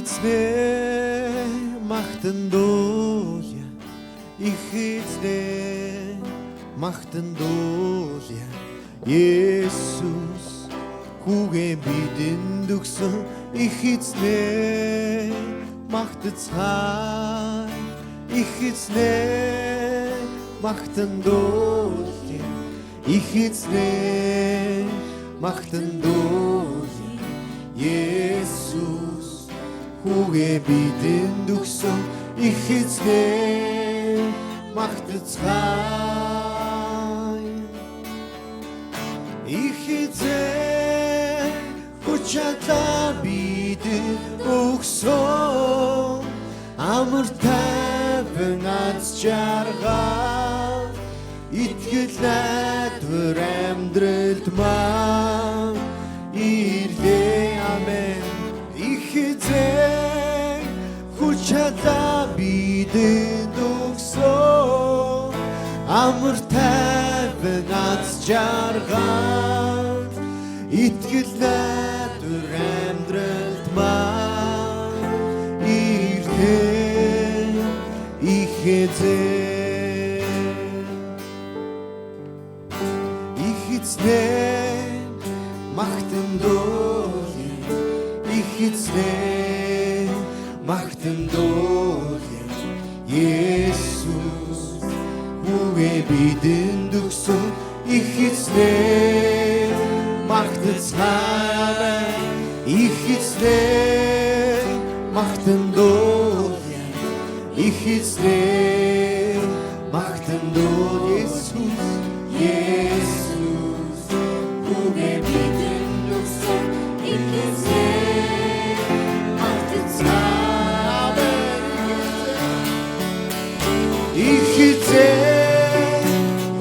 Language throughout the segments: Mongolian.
эзнээ магтандуулъя их эзнээ магтандуулъя Есүс хүүгээ бидэнд өгсөн их эзнээ магтацгаая их эзнээ магтандуулъя их эзнээ магтандуулъя Есүс хүүгээ бидэнд өгсөн их эзнээ магтацгаая их эзэн хүчтэй бидэнд өгсөн амар тайван аз жаргал итгэл найдвар амьдралд маань ирлээ амен их эзэн хүчтэй бидэнд өгсөн амар тайван аз жаргал итгэл найдвар амьдралд маань ирлээ их эзэн их эзэн магтандуулъя их эзэн магтандуулъя Есүс хүүгээ бидэнд өгсөн их эзэн магтацгаая их эзэн магтандуулъя их эзэн магтандуулъя Есүс хүүгээ бидэнд өгсөн их эзэн магтацгаая их эзэн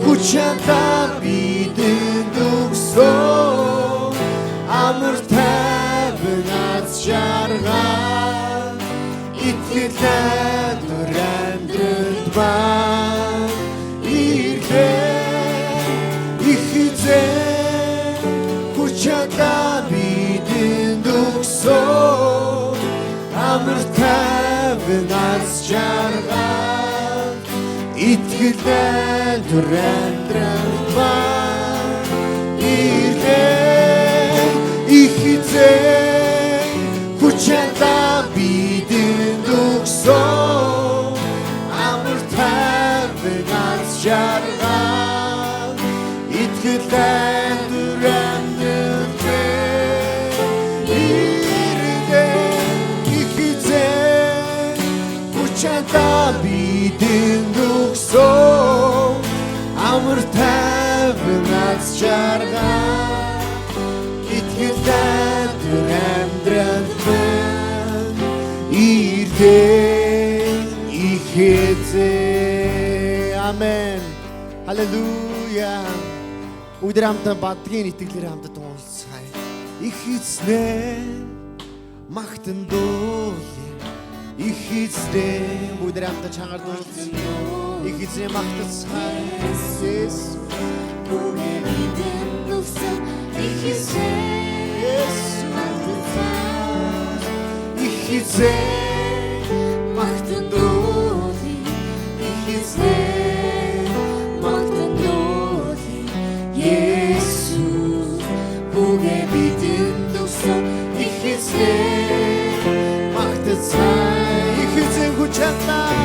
хүчтэй бидэнд өгсөн амар тайван аз жаргал итгэл найдвар амьдралд маань ирлээ их эзэн хүчтэй бидэнд өгсөн амар тайван аз жаргал итгэл найдвар амьдралд маань ирлээ их эзэн хүчтэй бидэнд өгсөн амар тайван аз жаргал итгэл найдвар амьдралд ирлээ их эзэн хүчтэй бидэнд өгсөн амар тайван аз жаргал итгэл найдвар амьдралд маань ирлээ их эзэн амен халелуя өдөр хамтан бадгийн итгэлээр хамтад уулзцгаая их эзэн магтандуулъя их эзэн өдөр хамтан чангаар дуулцгаая их эзэн магтацгаая Есүс хүүгээ бидэнд өгсөн их эзэн их эзэн магтандуулъя их эзэн магтандуулъя Есүс хүүгээ бидэнд өгсөн их эзэн магтацгаая их эзэн хүчтэй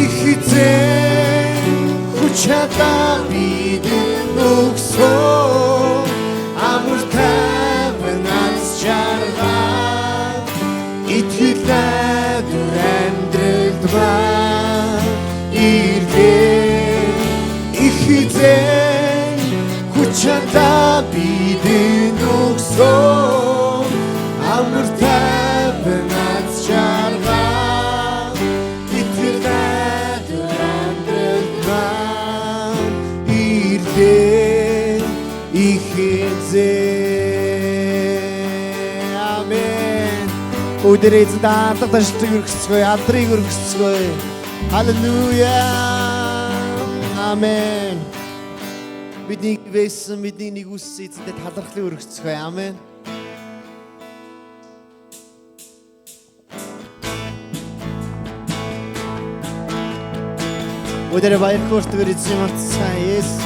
их эзэн хүчтэй бидэнд өгсөн амар тайван аз жаргал итгэл найдвар амьдралд маань ирлээ их эзэн хүчтэй бидэнд өгсөн амар тайван аз жаргал итгэл найдвар амьдралд маань ирлээ их эзэн амен өдрөө даатах ташлыг өргөцгөө алдрыг өргөцгөө халелуя амен бидний вэсэн бидний нэг үс эзэдэд талархлыг өргөцгөө амен Өдөр баяр хүртгээр эзэн марцсан Есүс.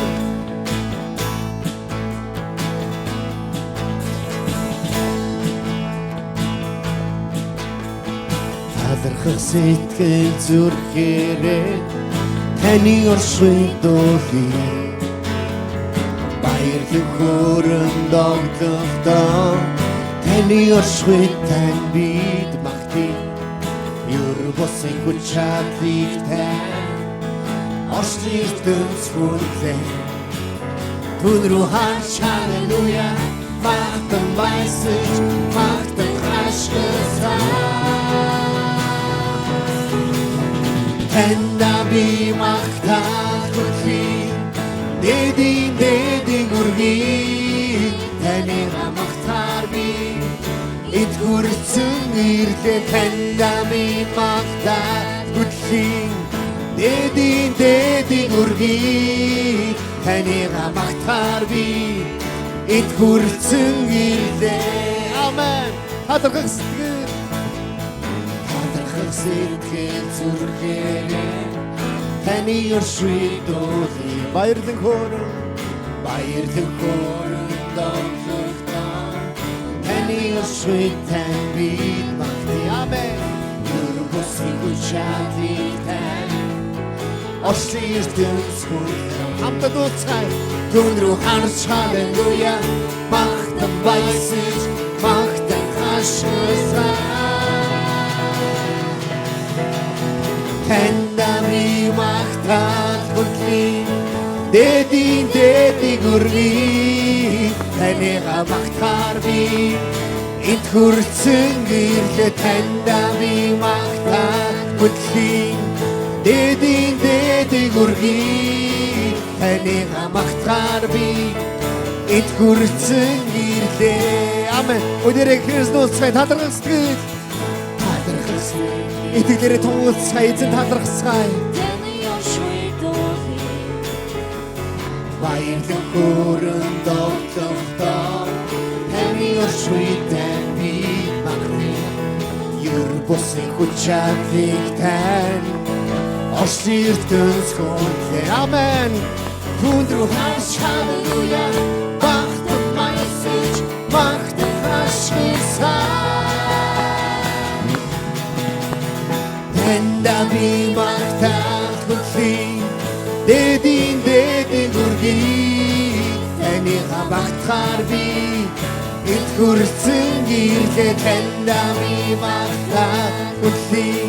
Талархах сэтгэл зүрхээрээ таны оршин дуулъя. Баярлах хөрөнд оглохдоо таны оршин тань бид магтъя. Юр босын хүч чадлыг тань оршин ертөнцгүйлээ. Түн рүү хаач халелуя магтан баясаж магтан хашгирсаа. Тэнда би магтах хүлээ дэдийн үргийг таньга магтаар би эд хүрсэн ирлээ. Тэнда би магтах хүлээ дэдийн үргийг таньга магтаар би эд хүрсэн ирлээ. Амен. Хадгалах сэтгэл зүрхээрээ таны оршин дуулъя. Баярлан хөрөнд оглохдоо таны оршин тань бид магтъя. Амен. Юр босын хүч чадлыг тань оршин ертөнцгүйлээ. Хамтдаа дуулцгаая. Түн рүү харж халелуя магтан баясаж магтан хашгирсаа. Тэнда би магтах хүлээ дэдийн үргийг таньга магтаар би эд хүрсэн ирлээ. Тэнда би магтах хүлээ дэдийн үргийг таньга магтаар би эд хүрсэн ирлээ. Амен. Өнөөдөр Христос талархах сэтгэл итгэлээрээ тунгалцгаая. Эзэн талархацгаая. таны оршин дуулъя. Баярлан хөрөнд оглохдоо таны оршин тань бид магтъя. Юр босын хүч чадлыг тань оршин ертөнцгүйлээ. Амен. Түн рүү хаач халелуя магтан баясаж магтан хашгирсаа. Тэнда би магтах хүлээ дэдийн үргийг таньга магтахаар би эд хүрсэн ирлээ. Тэнда би магтах хүлээ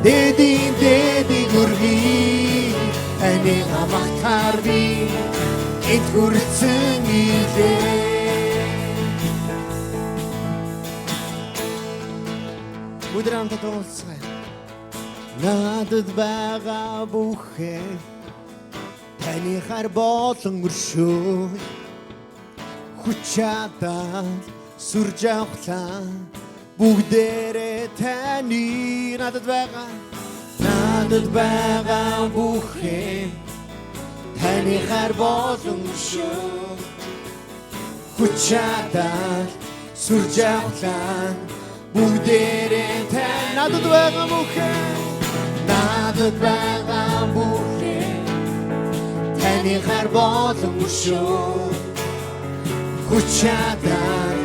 дэдийн үргийг таньга магтахаар би эд хүрсэн ирлээ. Өдөр хамтдаа дуулцгаая. Надад байгаа бүхээ таны хар болон өршөө хүч чадал сүр жавхлаа бүгдээрээ таны. Надад байгаа бүхээ таны хар болон өршөө хүч чадал сүр жавхлаа бүгдээрээ таны. Надад байгаа бүхээ таны хар болон өршөө хүч чадал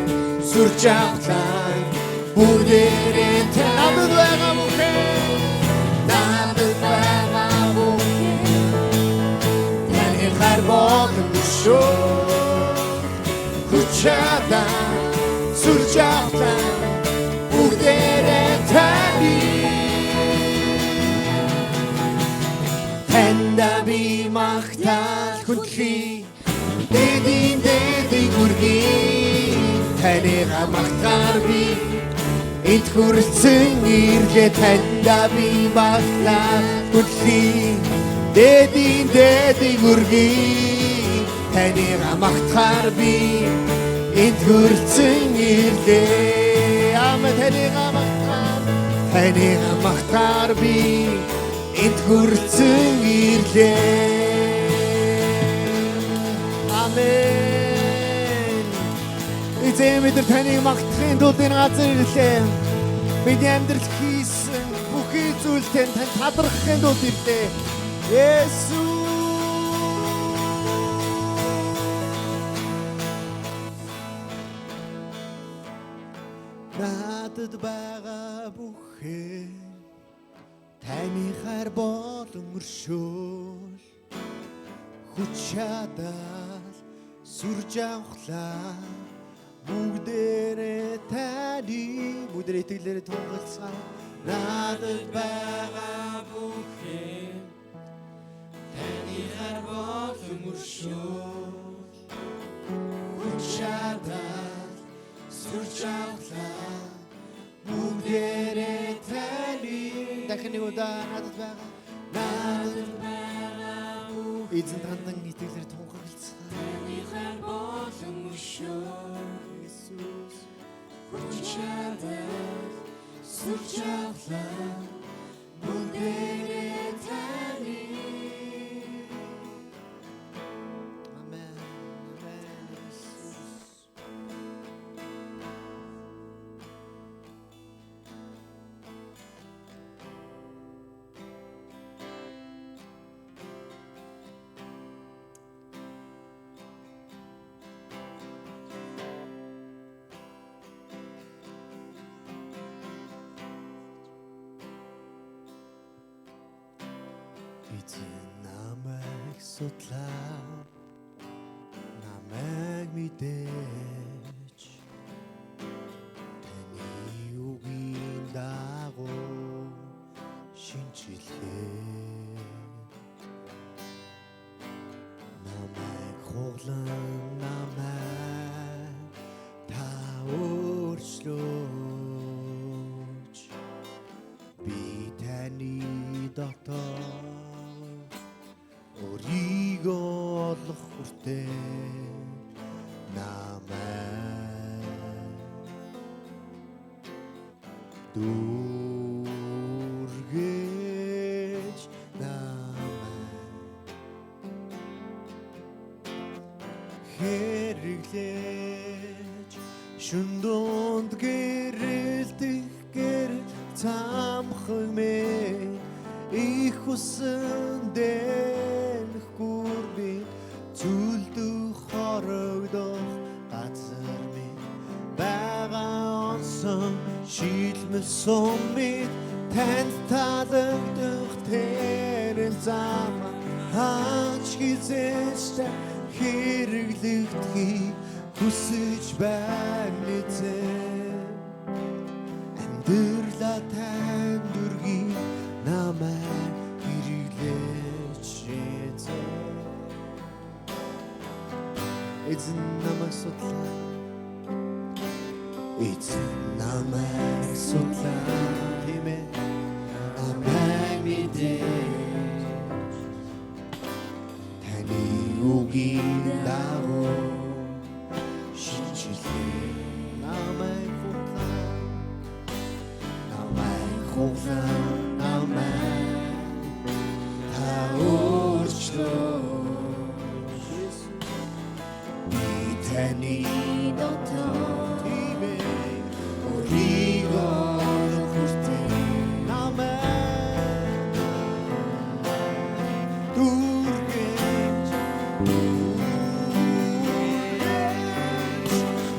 сүр жавхлаа бүгдээрээ таны. Надад байгаа бүхээ таны хар болон өршөө хүч чадал сүр жавхлаа бүгдээрээ таны. Тэнда би магтах хүлээ дэдийн үргийг таньга магтаар би эд хүрсэн ирлээ. Тэнда би магтах хүлээ дэдийн үргийг таньга магтаар би эд хүрсэн ирлээ. Амен. Таньга магтаар би эд хүрсэн ирлээ. Амен. Эзэн бид таныг магтахын тулд энэ газар ирлээ. Бидний амьдрал хийсэн бүхий зүйлтэй тань талархахын тулд ирлээ. Есүс надад байгаа бүхээ таны хайр болон өршөөл хүч чадал сүрж авахлаа бүгдээрээ таны бүгдээ итгэлээрээ тунгалцгаа надад байгаа бүхээ таны хайр болон өршөөл хүч чадал сүрж авахлаа бүгдээрээ таны дахин нэг удаа надад байгаа эзэн тандан итгэлээр тунхаглацгаа таны хайр болон өршөөл Есүс хүч чадал сүрж авахлаа бүгдээрээ таны Амен Амен Есүс Эзэн намайг судлаа намайг мэдээж таны үгийн дагуу шинжилгээ намайг хуглан намайг та өөрчлөөч би таны дотор өөрийгөө олох хүртэл намайг дүүргэж намайг хэрэглэж шүн дунд гэрэлтэх гэрэл цамхаг мэн их усан дэлэхгүй би зүлдөх хорогдох газар минь байгаа онсон шилмэл сумын танд таалагдах тэрэн зам хаач хизээч хэрэглэгдэхийг хүсэж байна эзэн амьдралаа тань дүргийн намайг хэрэглэж эзэн намайг судлаа эзэн намайг судлаа хэмээн намайг мэдээж таны үгийн дагуу шинжилээ намайг хуглаа намайг та өөрчлөөч би таны дотор өөрийгөө хүртээ намайг дүүргэж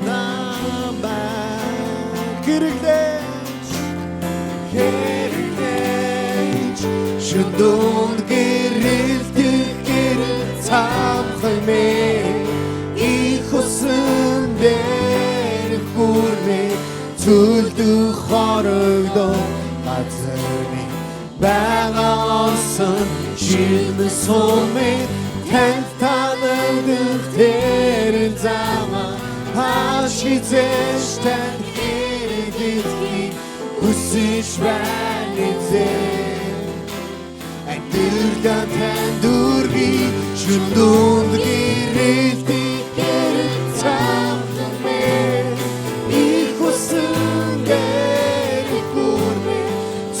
намайг хэрэглэж шүдүүн гэрэлтэх гэрэл цамхаг мэн их усан дээр хүрмэ зүлдөх хорогдох газар минь байгаа онсон шилмэл сумын танд таалагдах тэрэн замаа хаач хизээч танд хэрэглэхийг хүсэж байна эзэн амьдралаа тань дүргийн шүн дунд гэрэлтэх гэрэл цамхаг мэн их усан дээр хүрмэ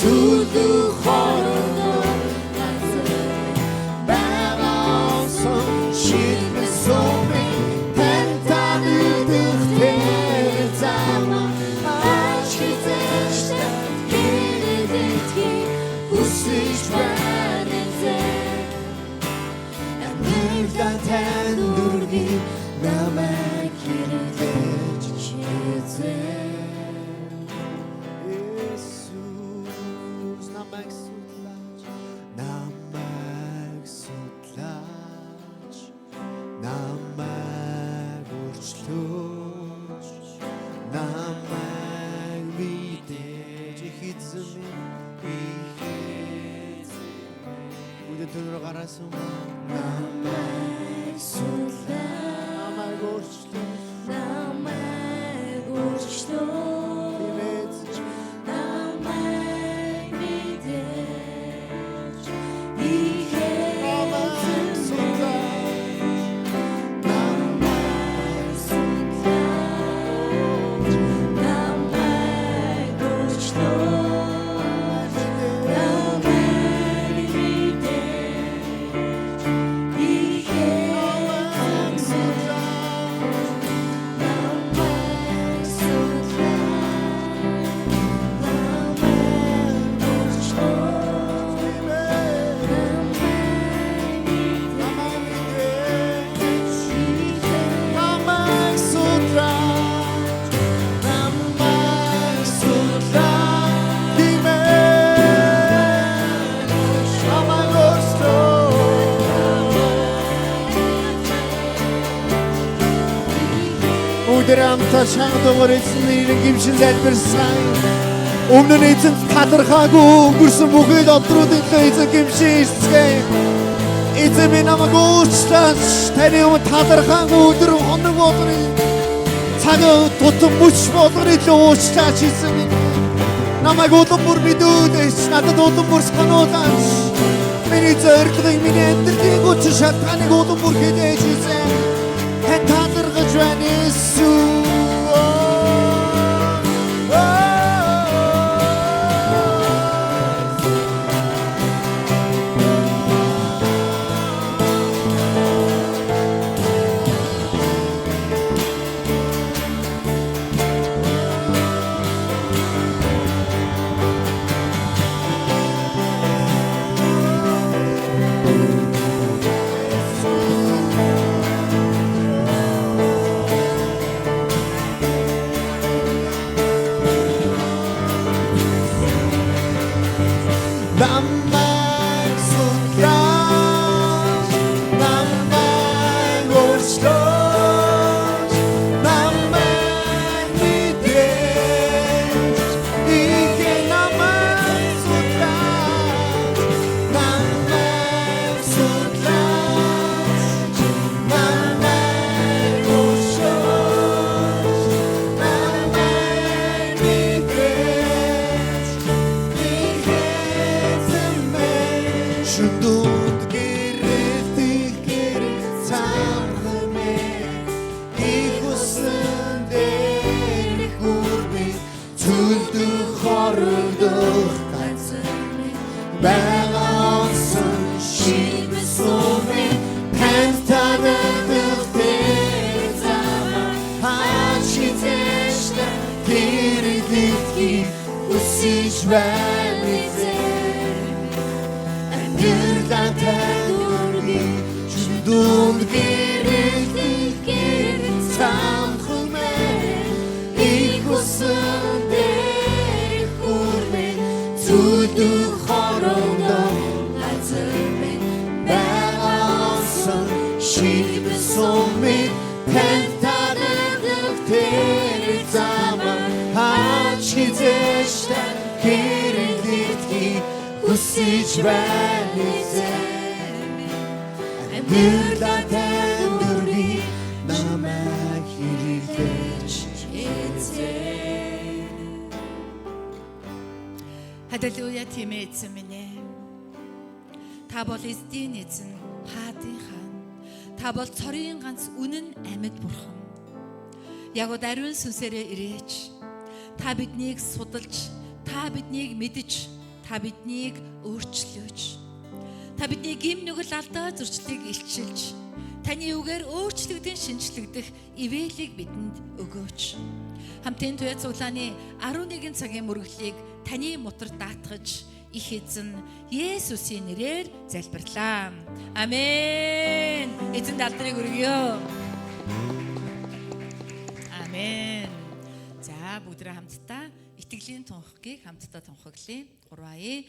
зүлдөх хорогдох газар байгаа онсон шилмэл сумын танд таалагдах тэрэн замаа хаач хизээч танд хэрэглэхийг хүсэж байна эзэн 눈으로 갈아서 남의 술라 남알고 싶어 남의 고치도 남의 믿음 이해 남의 술라 남의 고치도 Өдрөмтө шангадгаар эзэн нэрийн гимшин залбирсан. Өмнө нь эзэн талархаагүй өнгөрсөн бүхэл өдрүүдийн эзэн гимшин ирцгээе. Эзэн минь намайг уучлаач. Таны өмнө талархаагүй өдөр хоног болгоны цаг тутам мөч болгоны уучлаач эзэн минь. Намайг улам бүр мэдүүлээч. Надад улам бүр сануулаач. Миний зорилгыг миний амьдралын хүч шалтгааныг улам бүр хилээж эзэн. Хэн талархаж байна Иесус. Халелуя тэмээ эзэн минь ээ. Та бол эзэн эзэн, хаадын хаан. Та бол цорын ганц үнэн амьд бурхан. Яг ариун сүнсээрээ ирээч. Та биднийг судалж, та биднийг мэдж, та биднийг өөрчлөөч. Та бидний гим нүгэл алдаа зөрчлийг илчилж, таны үгээр өөрчлөгдөн шинжлэгдэх ивэлийг бидэнд өгөөч. Хамтын туяа цуглааны 11 цагийн мөрөглийг таны мотор даатгаж их эзэн Есүсийн нэрээр залбирлаа. Амен. Эзэн алдрыг өргөё. Амен. За бүгдээ хамтдаа итгэлийн тунхагийг хамтдаа тунхаглая. 3 ая.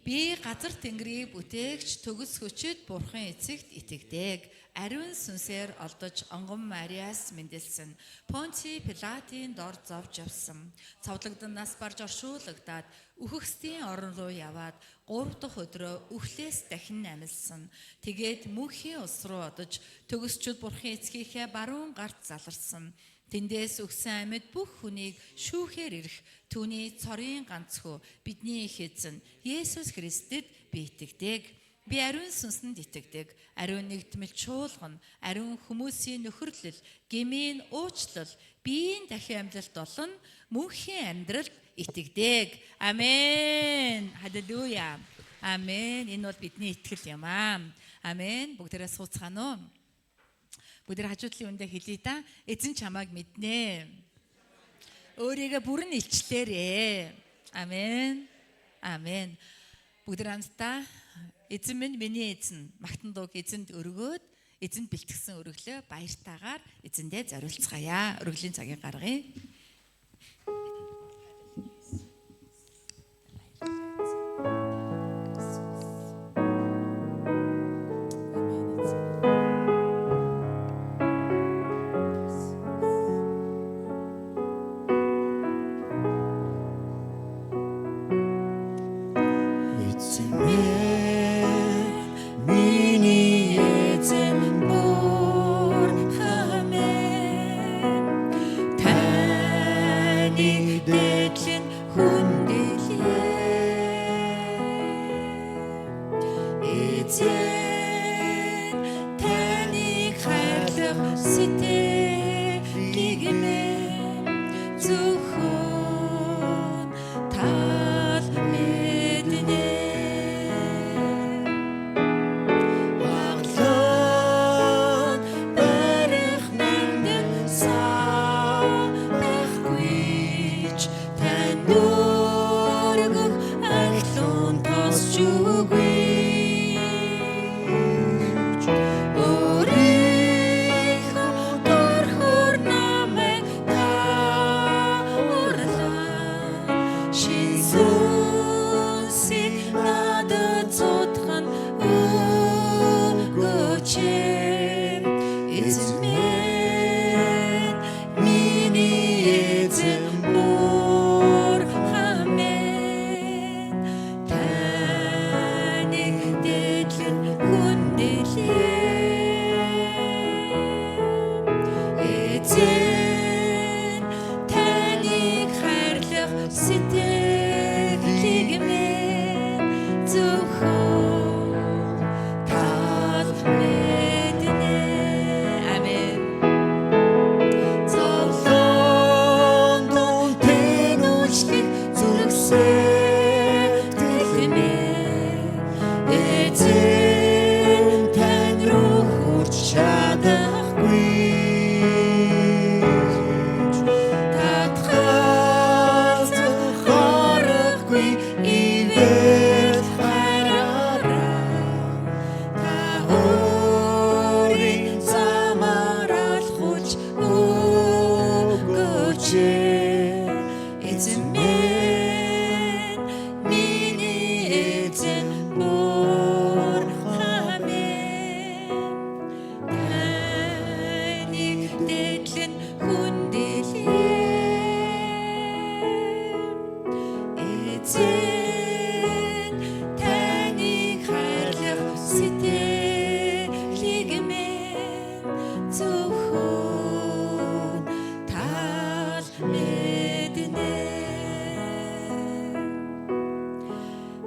Би газар тэнгэрийг бүтээгч төгс хүчит бурхан эцэгт итгэдэг. Ариун сүнсээр олдож онгон Мариас мэндэлсэн. Понти Пилатын дор зовж явсан. Цовдлогдсон барж оршуулгадаад үхэгсдийн орон руу яваад 3 дахь өдрөө үхлээс дахин амилсан. Тэгээд мөнхийн ус руу одож төгсчүүд бурхан эцгийнхээ баруун гарт заларсан. Тэндээс өгсөн амьд бүх хүнийг шүүхээр ирэх түүний цорын ганц хүү бидний их эзэн Есүс Христэд би итгэдэг. Би ариун сүнсэнд итгэдэг. Ариун нэгдмэл чуулган, ариун хүмүүсийн нөхөрлөл, гмийн уучлал, биеийн дахин амьдлалт болон мөнхийн амьдралд итгэдэг. Амен. Халелуя. Амен. Энэ бол бидний итгэл юм аа. Амен. Бүгдээрээ сууцгаана уу? Бүгдээр хажуудлын үндэ хэлье да. Эзэн чамайг мэднэ. Өөрийгөө бүрэн илчлээрээ. Амен. Амен. Бүгдээр хамтдаа эзэн минь миний эзэн магтан дууг эзэнд өргөөд эзэнд бэлтгэсэн өргөлөө баяртайгаар эзэндээ зориулцгаая. Өргөлийн цагийг гаргая.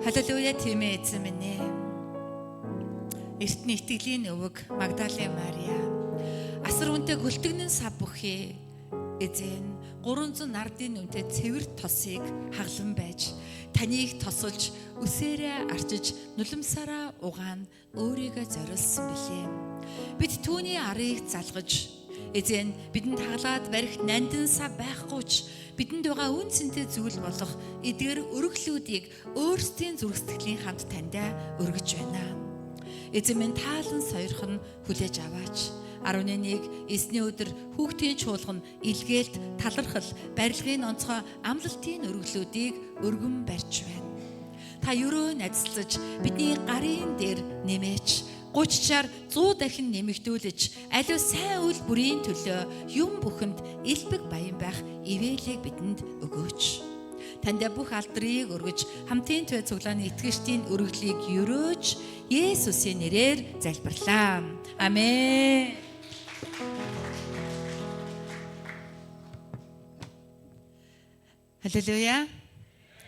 Халелуя тийм ээ эзэн минь ээ. Эртний итгэлийн өвөг Магдалины Мария асар үнэтэй хөлтгөнэн сав бүхий эзэн 300 нардын үнэтэй цэвэр тосыг хаглан байж таныг тосолж үсээрээ арчиж нулимсараа угаан өөрийгөө зориулсан билээ. Бид түүний арыг залгаж эзэн бидэнд хаглаад барих нандин сав байхгүй ч бидэнд байгаа үн цэнтэй зүйл болох эдгээр өргөлүүдийг өөрсдийн зүрх сэтгэлийн хамт таньдаа өргөж байна. Эзэн минь таалан сойрхон хүлээж аваач. 11-ний эсний өдөр хүүхдийн чуулган илгээлт, талархал, барилгын онцгой амлалтын өргөлүүдийг өргөн барьж байна. та ерөө найзалцаж бидний гарын дээр нэмээч 30-аар 100 дахин нэмэгдүүлж аливаа сайн үйл бүрийн төлөө юм бүхэнд элбэг баян байх ивэлийг бидэнд өгөөч. Танд бүх алдрыг өргөж хамтын төв цуглааны итгэгчдийн өргөдлийг өрөөж Есүсийн нэрээр залбирлаа. Амен. Халелуя.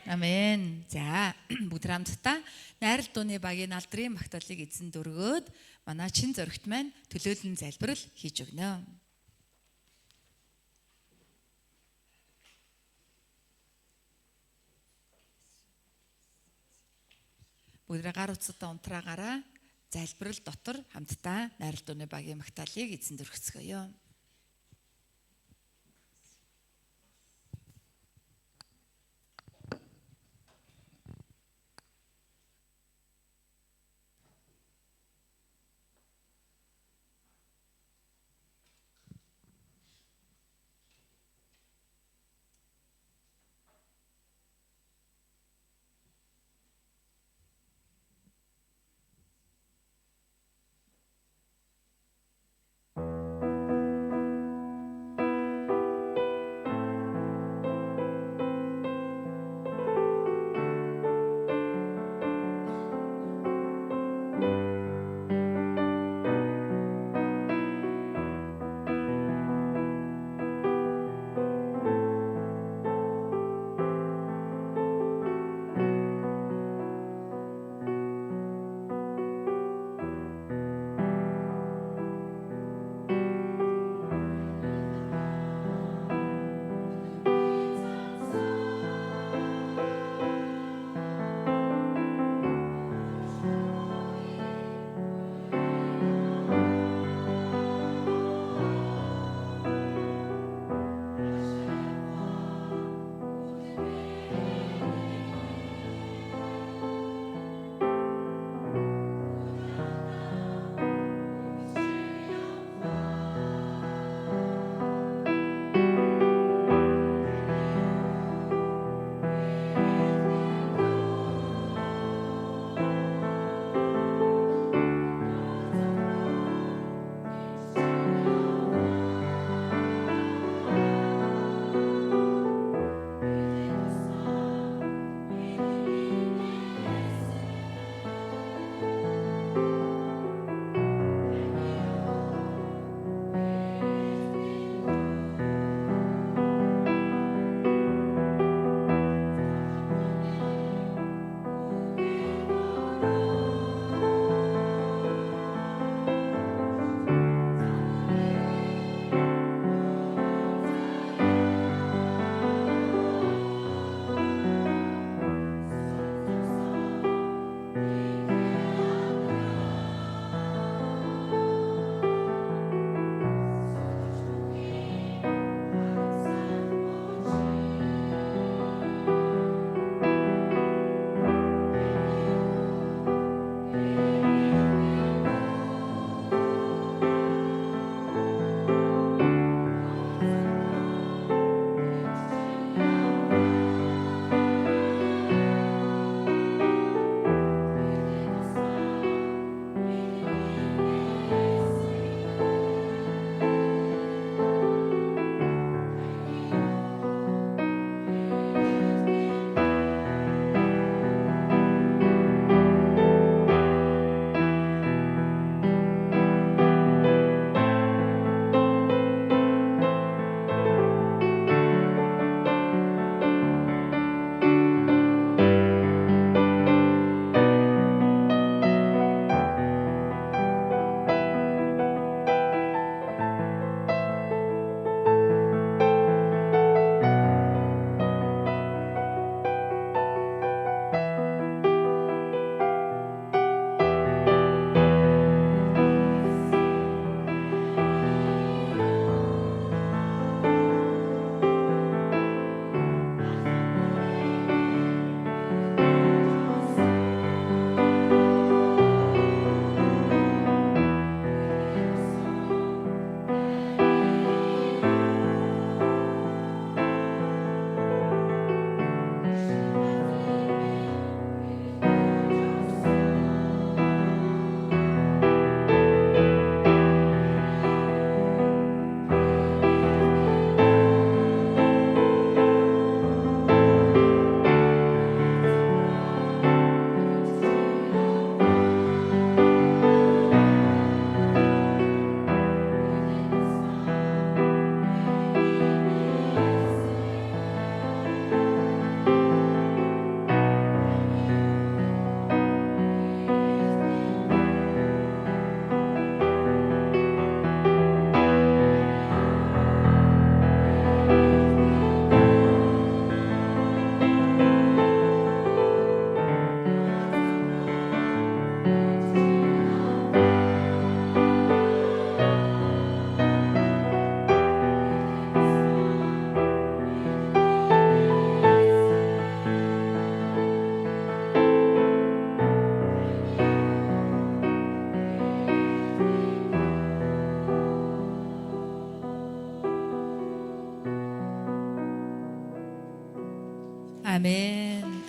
Амен. За, бүгд хамтдаа найрал дууны багийн алдрын магтаалыг эзэнд өргөөд манай чин зоригт маань төлөөлөн залбирал хийж өгнө. Бүгд гар утсаа унтраагаараа залбирал дотор хамтдаа найрал дууны багийн магтаалыг эзэнд өргөцгөөё.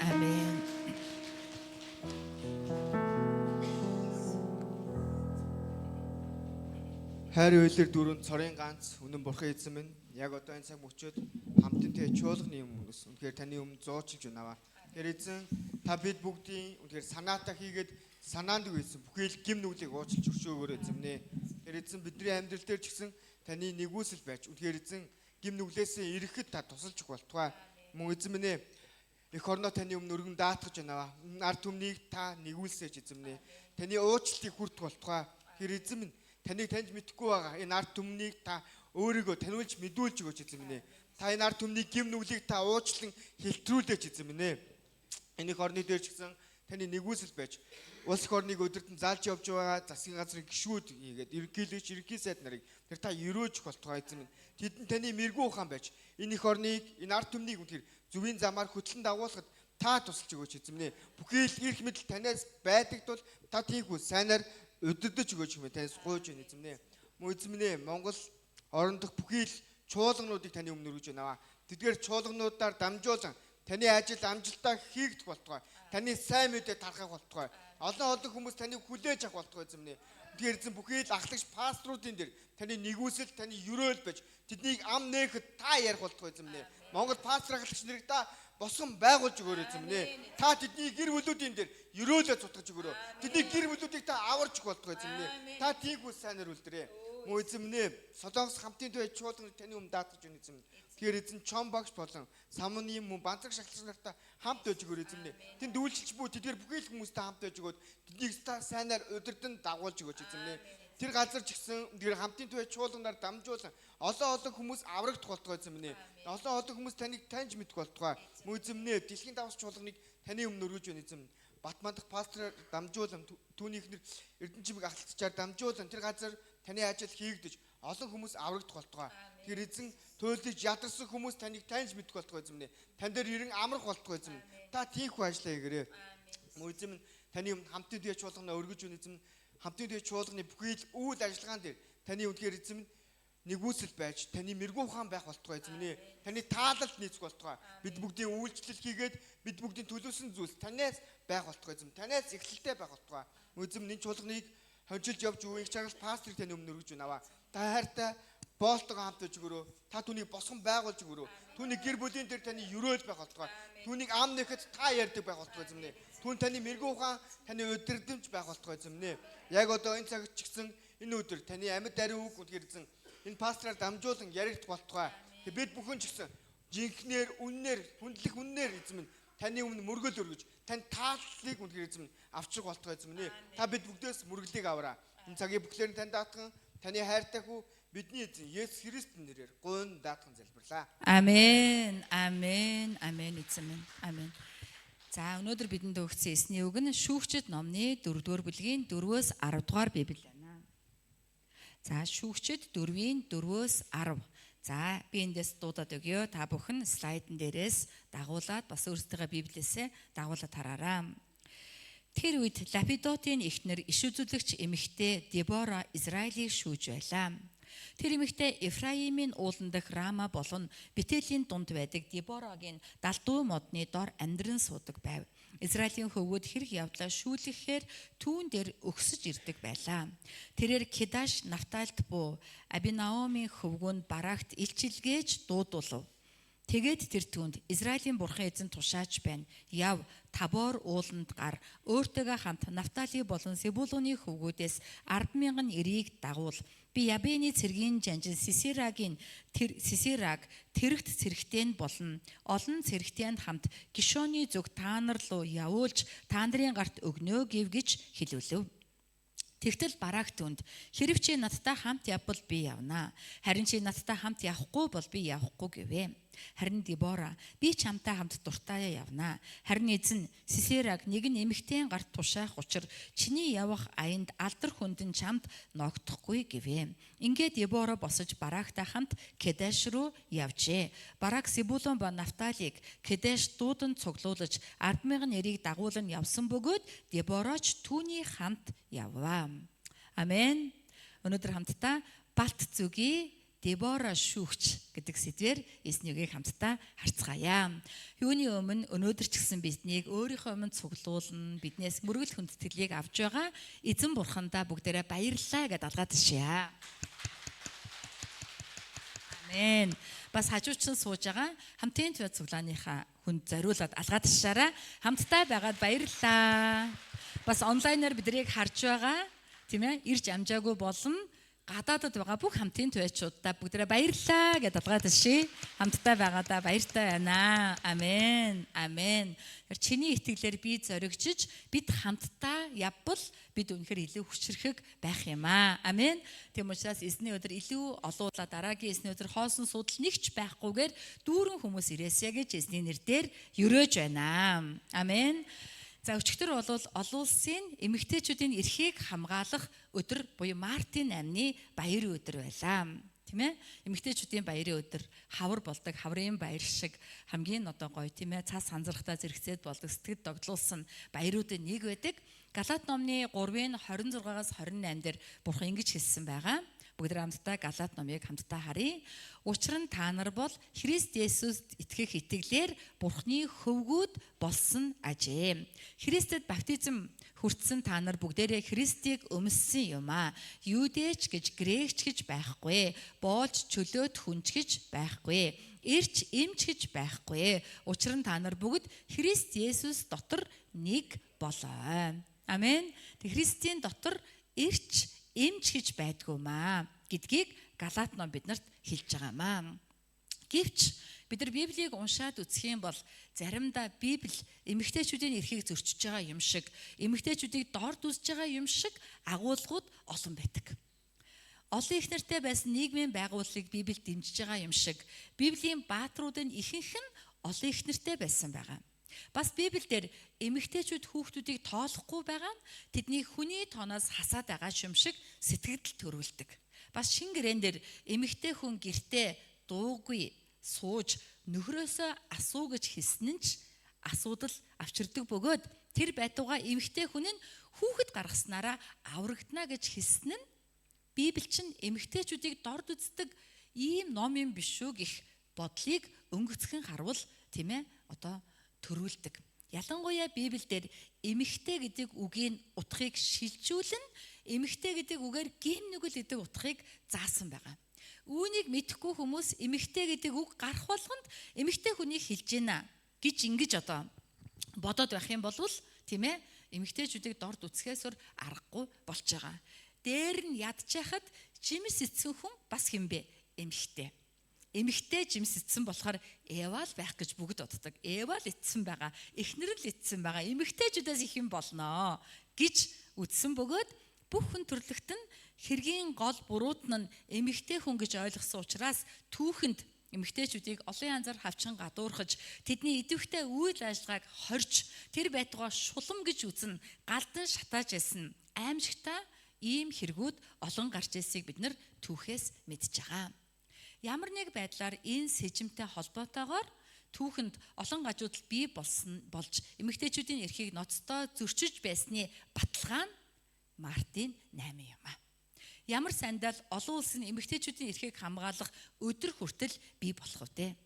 Амен. Хайр үйлэр дөрөв цорын ганц үнэн бурхан эзэн минь яг одоо энэ цаг мөчид хамтын тэ чуулганы өмнөөс үнэхээр таны өмнө зоочилж байна. Тэр эзэн та бид бүгдийн үнэхээр санаатаа хийгээд санаанд үйсэн бүхэл гим нүглийг уучлж өршөөгөөр эзэмнэ. Тэр эзэн бидний амьдрал дээр ч гэсэн таны нэгүсэл байж үнэхээр эзэн гим нүглээсээ ирэхэд та тусалж өгөх болтугай. Мөн эзэн минь эх орноо таны өмнө өргөн даатгаж байна. Ард түмнийг та нэгүүлсэж эзэмнэ. Таны уучлалыг хүртэх болтугай. Тэр эзэн минь таныг таньж мэдэхгүй байгаа. Энэ ард түмнийг та өөрийгөө таниулж мэдүүлж өгөөч эзэмнэ. Та энэ ард түмний гим нүглийг та уучлан хэлтрүүлээч эзэмнэ. Энэ их орны дээр ч гэсэн таны нэгүсэл байж улс их орныг өдөртөн заалж явж байгаа засгийн газрын гишүүд хийгээд ерөнхийлөгч ерөнхий сайд нарыг тэр та өрөөж болтугай эзэмнэ. Тэдэн таны мэрэгүү ухаан байж энэ их орныг энэ ард түмнийг үнэхээр зүвийн замаар хөтлөн дагуулахад та тусалж өгөөч эзэмнэ. Бүхэл эрх мэдэл танаас байдаг тул та тийхүү сайнаар өдөрдөж өгөөч хэмээн танаас гуйж байна эзэмнэ. Мөн эзэмнэ Монгол орон дох бүхэл чуулгануудыг таны өмнө өргөж байна. Тэдгээр чуулгануудаар дамжуулан таны ажил амжилтаа хийгдэх болтугай. Таны сайн мэдээ тархах болтугай. Олон хүмүүс таныг хүлээж авах болтугай эзэмнэ. Тэгэхээр эзэн бүхэл ахлагч пасторуудын дээр таны нэгүсэл, таны өрөөл байж тэднийг ам нээхэд та ярих болтугай эзэмнэ. Монгол пастор ахлагч нарыг та босгон байгуулж өгөөрэй эзэмнэ. Та тэдний гэр бүлүүдийн дээр өрөөлөө цутгаж өгөөрэй. Тэдний гэр бүлүүдийг та аварж өгөх болтугай эзэмнэ. Та тийгүү сайнаар үлдэрээ. Мөн эзэмнэ Солонгос хамтын төв чуулганд таны өмнө даатгаж байна эзэмнэ. Тэгэхээр эзэн чон багш болон самны мөн банцаг шахлагч нартай хамт байж өгөөрэй эзэмнэ. Тэнд үйлчлж буй тэдгээр бүхэл хүмүүстэй хамт байж өгөөд тэднийг та сайнаар өдөртөн дагуулж өгөөч эзэмнэ. Тэр газар ч гэсэн тэр хамтын төв чуулганаар дамжуулан олон хүмүүс аврагдах болтугай эзэмнэ. Олон хүмүүс таныг таньж мэдэх болтугай. Мөн эзэмнэ дэлхийн давс чуулганыг таны өмнө өргөж байна эзэмнэ. Батмандах пастораар дамжуулан түүнийхнэр Эрдэнэчимэг ахлагчаар дамжуулан тэр газар таны ажил хийгдэж олон хүмүүс аврагдах болтугай. Тэр эзэн туйлдж ядарсан хүмүүс таныг таньж мэдэх болтугай эзэмнэ. Тань дээр ирэн амрах болтугай эзэмнэ. Та тийхүү ажиллаа хийгээрэй. Мөн эзэмнэ таны өмнө хамтын төв чуулганаа өргөж байна эзэмнэ. Хамтын төв чуулганы бүхэл үйл ажиллагаан дээр таны үнэхээр эзэмнэ нэгүсэл байж таны мэрэгүү ухаан байх болтугай эзэмнэ. Таны таалалд нийцэх болтугай. Бид бүгдийн үйлчлэл хийгээд бид бүгдийн төлөвлөсөн зүйлс танаас байх болтугай эзэмнэ. Танаас эхлэлтэй байх болтугай. Эзэмнэ энэ чуулганыг хонжилж явж үеийн чагаас пасторыг таны өмнө өргөж байна. Та хайртай боолтойгоо хамт байж өгөрөө. Та түүнийг босгон байгуулж өгөрөө. Түүний гэр бүлийн дээр таны өрөөл байх болтугай. Түүнийг ам нэхэд та ярьдаг байх болтугай эзэмнэ. Түүн таны мэрэгүү ухаан таны өдөрдөмж байх болтугай эзэмнэ. Яг одоо энэ цагт ч гэсэн энэ өдөр таны амьд ариун үг үнэхээр эзэн энэ пастораар дамжуулан яригдах болтугай. Тэг бид бүхэн ч гэсэн жинхнээр үннээр хүндлэх үннээр эзэмнэ таны өмнө мөргөл өргөж тань тааллыг үнэхээр эзэмнэ авчих болтугай эзэмнэ. Та бид бүгдээс мөргөлийг аваарай. Энэ цагийн бүхлээр тань даатхан таны хайртай хүү бидний эзэн Есүс Христийн нэрээр гуйн даатхан залбирлаа. Амен. Амен. Амен эзэн минь. Амен. За өнөөдөр бидэнд өгсөн эсний үг нь Шүүгчид номны 4-р бүлгийн 4-өөс 10 дугаар Библи байна. За Шүүгчид 4-ийн 4-өөс 10. За би эндээс дуудаад өгье. Та бүхэн слайдн дээрээс дагуулад бас өөрсдийнхөө Библиэсээ дагуулад хараарай. Тэр үед Лапидотын эхнэр иш үзүүлэгч эмэгтэй Дебора Израилийг шүүж байлаа. Тэр эмэгтэй Ефраимын уулан дахь Рама болон Бетэлийн дунд байдаг Деборогийн далдуу модны дор амьдран суудаг байв. Израилийн хөвгүүд хэрэг явдлаа шүүлэхээр түүн дээр өгсөж ирдэг байлаа. Тэрээр Кедаш Нафталд буу Абинаомын хөвгүүнд Барагт илчилгээж дуудуулав. Тэгээд тэр түүнд Израилийн бурхан эзэн тушааж байна. Яв Табор ууланд гар өөртөөгөө хамт Нафтали болон Себулуны хөвгүүдээс 10,000 эрийг дагуул. Би Ябэний цэргийн жанжин Сисераг тэрэгт цэрэгтэй нь болон олон цэрэгтэйнд хамт Гишоны зүг та нар руу явуулж та нарын гарт өгнө гэв гэж хэлүүлв. Тэгтэл Бараг түнд хэрв чи надтай хамт явбал би явнаа. Харин чи надтай хамт явахгүй бол би явахгүй гэвэ. Харин Дебора би чамтай хамт дуртай явнаа. Харин эзэн Сисераг нэг нь эмэгтэйн гарт тушаах учир чиний явах аянд алдар хүндэн чамд ногдохгүй гэвэ. Ингээд Дебора босож Барагтай хамт Кедеш руу явжээ. Бараг Себулун ба Нафталиг Кедеш дуудан цуглуулж 10,000 эрийг дагуулan явсан бөгөөд Дебороч түүний хамт явваа. Амен. Өнөөдөр хамтдаа Балт зүгийн Дебора шүүгч гэдэг сэдвээр эзнийг хамтдаа харцгаая. Юуны өмнө өнөөдөр ч гэсэн биднийг өөрийнхөө өмнө цуглуулна, биднээс мөргөл хүндэтгэлийг авч байгаа эзэн бурхандаа бүгдээрээ баярлалаа гэдээ далгаад ташъя. Амен. Бас хажуучин сууж байгаа хамтын төв цуглааныхаа хүнд зориулаад алгаад ташаараа хамтдаа байгаад баярлалаа. Бас онлайнаар биднийг харж байгаа тийм ээ ирж амжаагүй болно. Гадаадд байгаа бүх хамтын төвчүүддээ бүгдээрээ баярлалаа гэж далгаад ташъя. Хамтдаа байгаадаа баяртай байна. Амен. Амен. Чиний итгэлээр би зоригжиж бид хамтдаа явбал бид үнэхээр илүү хүчрхэг байх юм аа. Амен. Тийм учраас эзний өдөр илүү олуулаа дараагийн эзний өдөр хоосон судал нэгч байхгүйгээр дүүрэн хүмүүс ирээсэ гэж эзний нэрээр өрөөж байна. Амен. За өчигдөр бол олон улсын эмэгтэйчүүдийн эрхийг хамгаалах өдөр буюу Мартин 8-ны баярын өдөр байлаа. Тийм ээ? Эмэгтэйчүүдийн баярын өдөр хавар болдог, хаврын баяр шиг хамгийн гоё тийм ээ цас ханзрахтаа зэрэгцээд болдог сэтгэд догдлуулсан баяруудын нэг байдаг. Галаат номны 3-ын 26-аас 28 дээр Бурхан ингэж хэлсэн байгаа. Бүгд хамтдаа Галаат номыг хамтдаа харъя. Учир нь та нар бол Христ Есүст итгэх итгэлээр Бурхны хөвгүүд болсон ажээ. Христэд баптизм хүртсэн та нар бүгдээрээ Христийг өмссөн юм аа. Юудэч гэж грекч гэж байхгүй. Боолж чөлөөт хүнч гэж байхгүй. Ирч эмч гэж байхгүй. Учир нь та нар бүгд Христ Есүс дотор нэг болоо. Амен. Христийн дотор ирч эмч гэж байдгүймаа гэдгийг Галаат ном биднэрт хэлж байгаамаа. Гэвч бид нар Библийг уншаад үзэх юм бол заримдаа Библи эмэгтэйчүүдийн эрхийг зөрчиж байгаа юм шиг, эмэгтэйчүүдийг дорд үзэж байгаа юм шиг агуулгууд олон байдаг. Олон их нартай байсан нийгмийн байгууллагыг Библиэд дэмжиж байгаа юм шиг, Библийн баатруудын ихэнх нь олон их нартай байсан байгаа. Бас Библиэлд эмэгтэйчүүд хүүхдүүдийг тоолохгүй байгаа нь тэдний хүний тооноос хасаад байгаа юм шиг сэтгэл төрүүлдэг. Бас шин гэрэн дээр эмэгтэй хүн гэртээ дуугүй сууж нөхрөөсөө асуу гэж хэлсэн нь ч асуудал авчирдаг бөгөөд тэр байтугай эмэгтэй хүн нь хүүхэд гаргаснараа аврагдана гэж хэлсэн нь Библи чинь эмэгтэйчүүдийг дорд үздэг ийм ном юм биш үү гэх бодлыг өнгөцгөн харвал тийм ээ төрүүлдэг. Ялангуяа Библиэлд эмэгтэй гэдэг үгийн утгыг шилжүүлэн эмэгтэй гэдэг үгээр гэмнүгэл гэдэг утгыг заасан байгаа. Үүнийг мэдэхгүй хүмүүс эмэгтэй гэдэг үг гарах болгонд эмэгтэй хүнийг хэлж гинэ гэж ингэж бодоод байх юм бол тийм ээ эмэгтэйчүүдийг дорд үзэхээсөр аргагүй болж байгаа. Дээр нь ядчихад жимс эцсэн хүн бас хинбэ эмэгтэй. Эмэгтэй жимс эцсэн болохоор Эва л байх гэж бүгд боддог. Эва л эцсэн байгаа. Эхнэр л эцсэн байгаа. Эмэгтэйчүүдээс их юм болно гэж үздсэн бөгөөд бүх хүн төрлөخت нь хэргийн гол бурууд нь эмэгтэй хүн гэж ойлгосон учраас түүхэнд эмэгтэйчүүдийг олон янзаар хавчин гадуурхаж тэдний идэвхтэй үйл ажиллагааг хорж тэр байтугай шулам гэж үзнэ галдан шатааж ясна аимшигтай ийм хэрэгүүд олон гарч ирсийг бид нар түүхээс мэдж байгаа. Ямар нэг байдлаар энэ сэжимтэй холбоотойгоор түүхэнд олон гажуудал бий болж эмэгтэйчүүдийн эрхийг ноцтой зөрчиж байсны баталгаа нь Мартин 8 юм а. Ямар сандал олон улсын эмэгтэйчүүдийн эрхийг хамгаалах өдөр хүртэл бий болох вэ?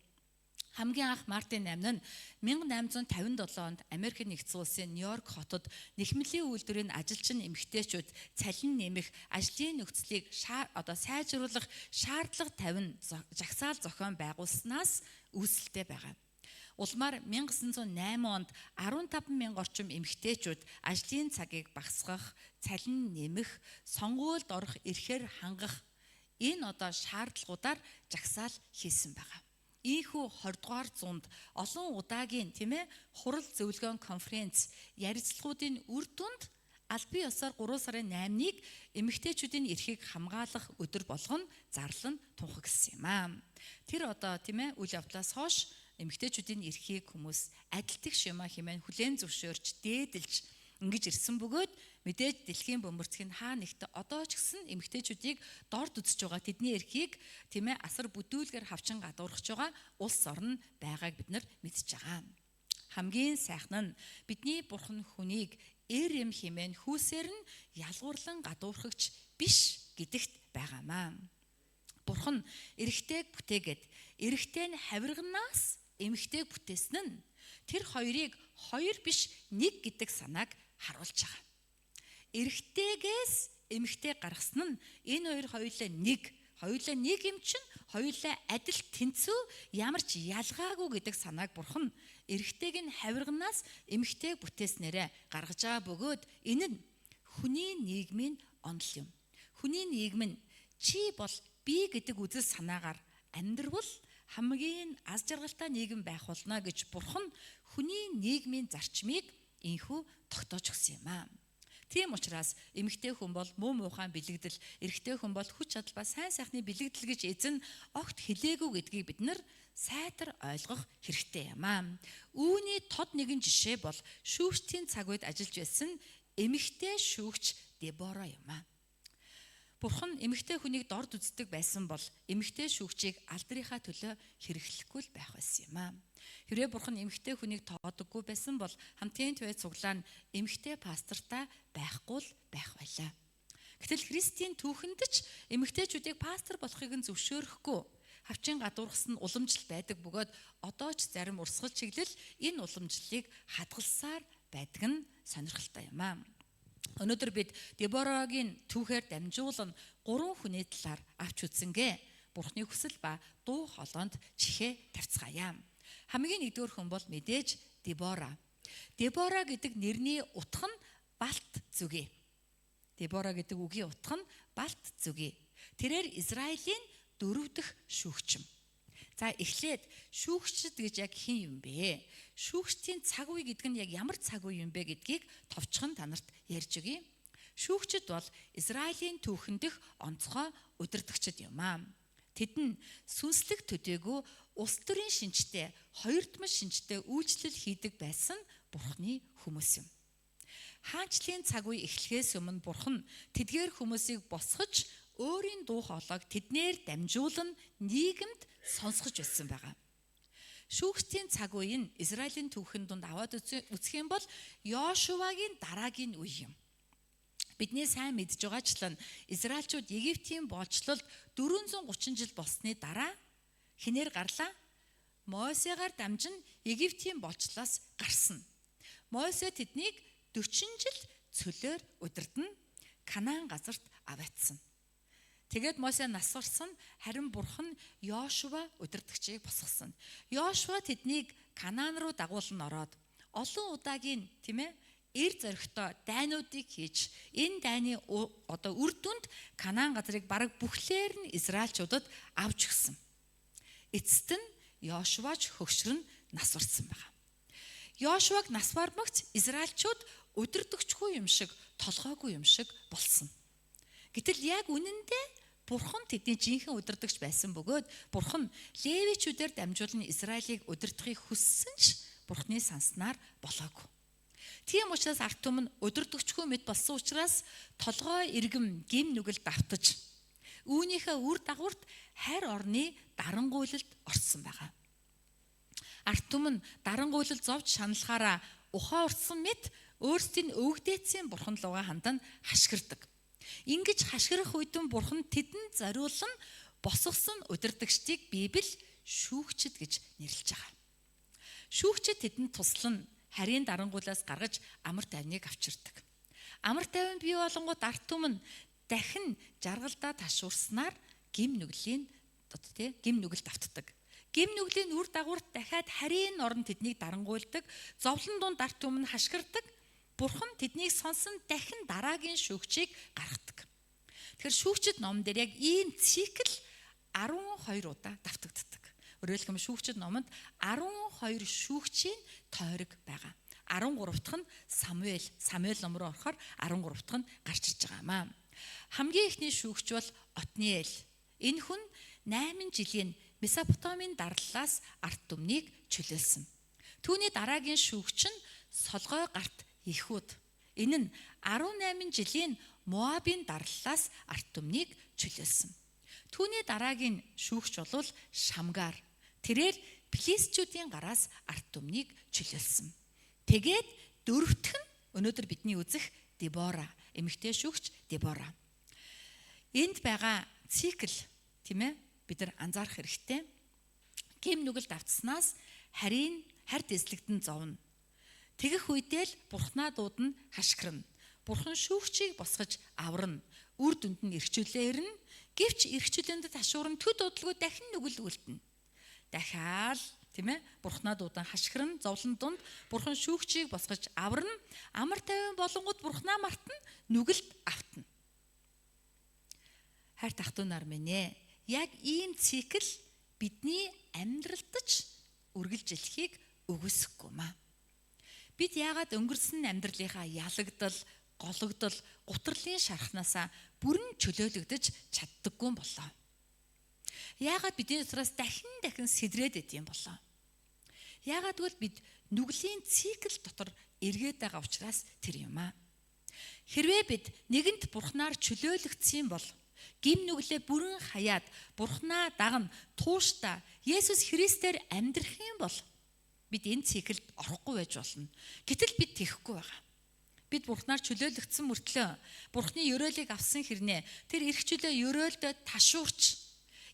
Хамгийн анх Мартин 8 нь 1857 онд Америк нэгдсэн улсын Нью-Йорк хотод нэхмэлийн үйлдвэрийн ажилчин эмэгтэйчүүд цалин нэмэх, ажлын нөхцөлийг сайжруулах шаардлага тавина жагсаал зохион байгуулснаас үүсэлтэй байгаа. Улмаар 1908 онд 15,000 орчим эмэгтэйчүүд ажлын цагийг багасгах, цалин нэмэх, сонгуульд орох эрхээр хангах энэ шаардлагуудаар жагсаал хийсэн байгаа. Ийхүү 20-р зуунд олон удаагийн хурал зөвлөгөөн конференц ярилцлагуудын үр дүнд албан ёсоор 3 сарын 8-ыг эмэгтэйчүүдийн эрхийг хамгаалах өдөр болгон зарлан тунхагласан юм аа. Тэр үйл явдлаас хойш эмэгтэйчүүдийн эрхийг хүмүүс адилтгах шимаа хэмээн хүлээн зөвшөөрч дээдэлж ингэж ирсэн бөгөөд мэдээж дэлхийн бөмбөрцгийн хаа нэгт одоо ч гэсэн эмэгтэйчүүдийг дорд үзэж байгаа тэдний эрхийг асар бүдүүлгээр хавчин гадуурхаж байгаа улс орн байгааг бид нар мэдж байгаа. Хамгийн сайхан нь бидний бурхан хүнийг эр эм хэмээн хүүсээр нь ялгуурлан гадуурхагч биш гэдэгт байгаамаа. Бурхан эрэгтэйг бүтээгээд эрэгтэй нь хавирганаас эмэгтэйг бүтээсэн нь тэр хоёрыг хоёр биш нэг гэдэг санааг харуулж байгаа. Эрэгтэйгээс эмэгтэй гаргасан нь энэ хоёр хоёулаа нэг юм чинь хоёулаа адил тэнцүү ямар ч ялгаагүй гэдэг санааг Бурхан эрэгтэйг нь хавирганаас эмэгтэйг бүтээснээрээ гаргаж байгаа бөгөөд энэ нь хүний нийгмийн онол юм. Хүний нийгэм нь чи бол би гэдэг үзэл санаагаар амьдрал хамгийн аз жаргалтай нийгэм байх болно гэж Бурхан хүний нийгмийн зарчмыг инхүү тогтоож өгсөн юм аа. Тийм учраас эмэгтэй хүн бол муу муухайн бэлэгдэл, эрэгтэй хүн бол хүч чадал ба сайн сайхны бэлэгдэл гэж эзэн огт хэлээгүй гэдгийг бид нар сайтар ойлгох хэрэгтэй юм аа. Үүний тод нэгэн жишээ бол шүүгчдийн цаг үед ажиллаж байсан эмэгтэй шүүгч Дебора юм аа. Бурхан эмэгтэй хүнийг дорд үздэг байсан бол эмэгтэй шүүгчийг алдрынхаа төлөө хэрэглэхгүй л байх байсан юм аа. Хэрвээ Бурхан эмэгтэй хүнийг тоодоггүй байсан бол хамтын твэ цуглаа нь эмэгтэй пастортаа байхгүй л байх байлаа. Гэтэл Христийн түүхэнд ч эмэгтэйчүүдийг пастор болохыг нь зөвшөөрөхгүй. Хавчин гадуурхас нь уламжлал байдаг бөгөөд одоо ч зарим урсгал чиглэл энэ уламжлалыг хадгалсаар байдаг нь сонирхолтой юм аа. Өнөөдөр бид Деборагийн түүхээр дамжуулан 3 хүний талаар авч үзсэнгээ Бурхны хүсэл ба дуу хоолойнд чихээ тавьцгаая. Хамгийн нэгдүгээр хүн бол мэдээж Дебора. Дебора гэдэг нэрний утга нь балт зүгээ. Дебора гэдэг үгийн утга нь балт зүгээ. Тэрээр Израилийн 4 дахь шүүгчим. За эхлээд шүүгчд гэж яг хэн юм бэ? Шүүгчдийн цаг үе гэдэг нь яг ямар цаг үе юм бэ гэдгийг товчхон танарт ярьж өгье. Шүүгчд бол Израилийн түүхэн дэх онцгой удирдагчид юм аа. Тэд нь сүнслэг төдийгүй улс төрийн шинжтэй, хоёрдмал шинжтэй үйлчлэл хийдэг байсан Бурхны хүмүүс юм. Хаанчлалын цаг үе эхлэхээс өмнө Бурхан тэдгээр хүмүүсийг босгож өөрийн дуу хоолойг тэднээр дамжуулан нийгэмд сонсгож байсан байгаа. Шүүгчдийн цаг үе нь Израилийн түүхэн донд аваад үзэх юм бол Йошуагийн дараагийн үе юм. Бидний сайн мэдж байгаачлан Израильчууд Египтийн боолчлолд 430 жил болсны дараа хинээр гарлаа? Мосегаар дамжин Египтийн боолчлоос гарсан. Мосе тэднийг 40 жил цөлөөр удирдна Канаан газарт аваатсан. Тэгээд Мосе нас барсан, харин Бурхан Йошуа удирдагчийг босгосон. Йошуа тэднийг Канаан руу дагуулan ороод олон удаагийн эр зоригтой дайнуудыг хийж энэ дайны үр дүнд Канаан газрыг бараг бүхлээр нь Израильчуудад авч өгсөн. Эцэст нь Йошуач хөгшрөн нас барсан байна. Йошуаг нас бармагц Израильчууд удирдагчгүй юм шиг, толгойгүй юм шиг болсон. Гэтэл яг үнэндээ Бурхан тэдний жинхэнэ удирдагч байсан бөгөөд Бурхан Левичүүдээр дамжуулан Израилийг удирдахыг хүссэн ч Бурханы санснаар болоогүй. Тийм учраас ард түмэн удирдагчгүй мэд болсон учраас толгой иргэм гим нүгэл давтаж үүнийхээ үр дагаварт харь орны дарангуйлалд орсон байгаа. Ард түмэн дарангуйлал зовж шаналхаараа ухаа уртсан мэт өөрсдийн өвгдээцийн Бурхан руугаа хандан хашгирдаг. Ингэж хашгирах үедэн Бурхан тэдэнд зориулан босгосон удирдагчдыг Библи шүүгчд гэж нэрлэж байгаа. Шүүгчд тэдэнд туслан харийн дарангуулаас гаргаж амар тайвныг авчирдаг. Амар тайван бий болонгууд ард түмэн дахин жаргалдаа ташуурснаар гим нүгэл давтдаг. Гим нүглийн үр дагаварт дахиад харийн орон тэднийг дарангуйлдаг, зовлон дунд ард түмэн хашгирдаг. Бурхан тэднийг сонсон дахин дараагийн шүүгчийг гаргадаг. Тэгэхээр шүүгчд номон дээр яг ийм цикл 12 удаа давтагддаг. Өөрөөр хэлбэл шүүгчд номонд 12 шүүгчийн тойрог байгаа. 13 дахь нь Самуэль ном руу орохоор 13 дахь нь гарч ирж байгаа юм аа. Хамгийн ихний шүүгч бол Отниел. Энэ хүн 8 жилийн Месопотамийн дарлалаас ард түмнийг чөлөөлсөн. Түүний дараагийн шүүгч нь Солгой гарт Ихуд. Энэ нь 18 жилийн Моабын дарлалаас ард түмнийг чөлөөлсөн. Түүний дараагийн шүүгч бол Шамгар. Тэрээр Филистчүүдийн гараас ард түмнийг чөлөөлсөн. Тэгээд дөрөвтг нь өнөөдөр бидний үзэх Дебора, эмэгтэй шүүгч Дебора. Энд байгаа цикл тийм ээ бид нар анзаарах хэрэгтэй. Гим нүгэлд автснаас харь дэслэгдэн зовно. Тэгэх үедээ л Бурхнаа дуудана хашгирна. Бурхан шүүгчийг босгож аварна. Үр дүнд нь эрхчлүүлээ ирнэ. Гэвч эрхчлүүлэндэд хашуурн төд удалгүй дахин нүгэл үлдэнэ. Дахиад тийм ээ Бурхнаа дуудан хашгирна. Зовлон дунд Бурхан шүүгчийг босгож аварна. Амар тайван болонгууд Бурхнаа мартна. Нүгэлд автна. Хайр тахтуу нар минь ээ. Яг ийм цикл бидний амьдралд ч үргэлжилхийг үгүйсэхгүй маа. Бид яагаад өнгөрсөн амьдралынхаа ялагдал, гологдол, гутралын шархнаасаа бүрэн чөлөөлөгдөж чаддаггүй болоо? Яагаад бидний дотроос дахин сэдрээд идэм болоо? Яагаад гэвэл бид нүглийн цикл дотор эргээд байгаа учраас тэр юм аа. Хэрвээ бид нэгэнт Бурхнаар чөлөөлөгдсөн бол гим нүглээ бүрэн хаяад Бурхнаа дагна тууштай Есүс Христээр амьдрах юм бол бид энэ циклд орохгүй байж болно. Гэтэл бид тэхгүй байгаа. Бид Бурхнаар чөлөөлөгдсөн мөртлөө Бурхны ёроолыг авсан хэрнээ тэр эрхчлөө ёроолдоо ташуурч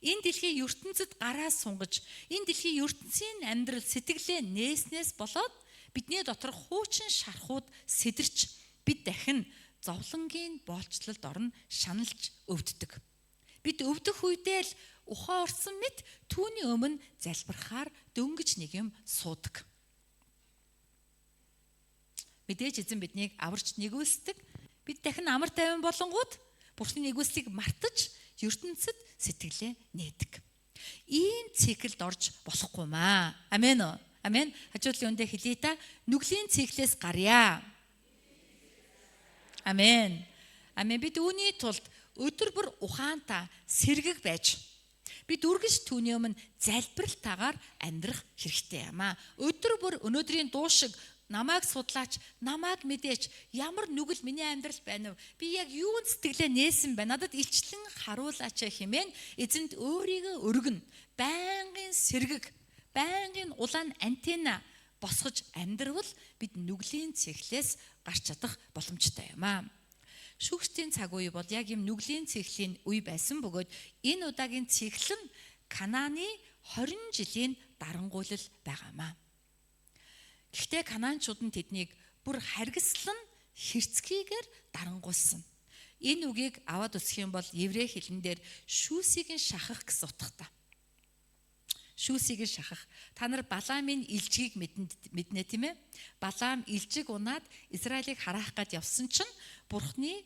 энэ дэлхийн ертөнцид гараа сунгаж энэ дэлхийн ертөнцийн амьдрал сэтгэлээ нээснээс болоод бидний дотор хуучин шархууд сэдэрч бид дахин зовлонгийн боолчлолд орно, шаналж өвддөг. Бид өвдөх үедээ л ухаан орсон мэт түүний өмнө залбирахаар дөнгөж нэг юм суудаг. Мэдээж эзэн биднийг аварч нэгүүлсдэг. Бид дахин амар тайван болонгууд Бурхны нэгүүлсийг мартаж ертөнцид сэтгэлээ нээдэг. Ийм циклд орж болохгүй маа. Амен уу? Амен. Хажуудлын үндэ хэлээ та нүглийн циклээс гарья. Амен. Амен. Бид үүний тулд өдөр бүр ухаантай сэргэг байж бид үргэлж түүний өмнө залбиралтайгаар амьдрах хэрэгтэй юм аа. Өдөр бүр өнөөдрийн дуу шиг намайг судлаач, намайг мэдээч, ямар нүгэл миний амьдрал байна вэ? Би яг юунд сэтгэлээ нээсэн бэ? Надад илчлэн харуулаач хэмээн эзэнд өөрийгөө өргөн, байнгын сэргэг, байнгын улаан антенна босгож амьдрвал бид нүглийн циклээс гарч чадах боломжтой юм аа. Шүүгчдийн цаг үе бол яг юм нүглийн циклийн үе байсан бөгөөд энэ удаагийн цикл нь Канааны 20 жилийн дарангуйлал байгаамаа. Гэхдээ Канаанчууд нь тэднийг бүр харгислан хэрцгийгээр дарангуйсан. Энэ үгийг аваад үзэх юм бол еврей хэлнээр шүүсийг нь шахах гэсэн утгатай. Шүүсийг нь шахах. Та нар Балаамын илжгийг мэднэ тийм ээ? Балаам илжиг унаад Израилийг хараах гээд явсан чинь Бурхны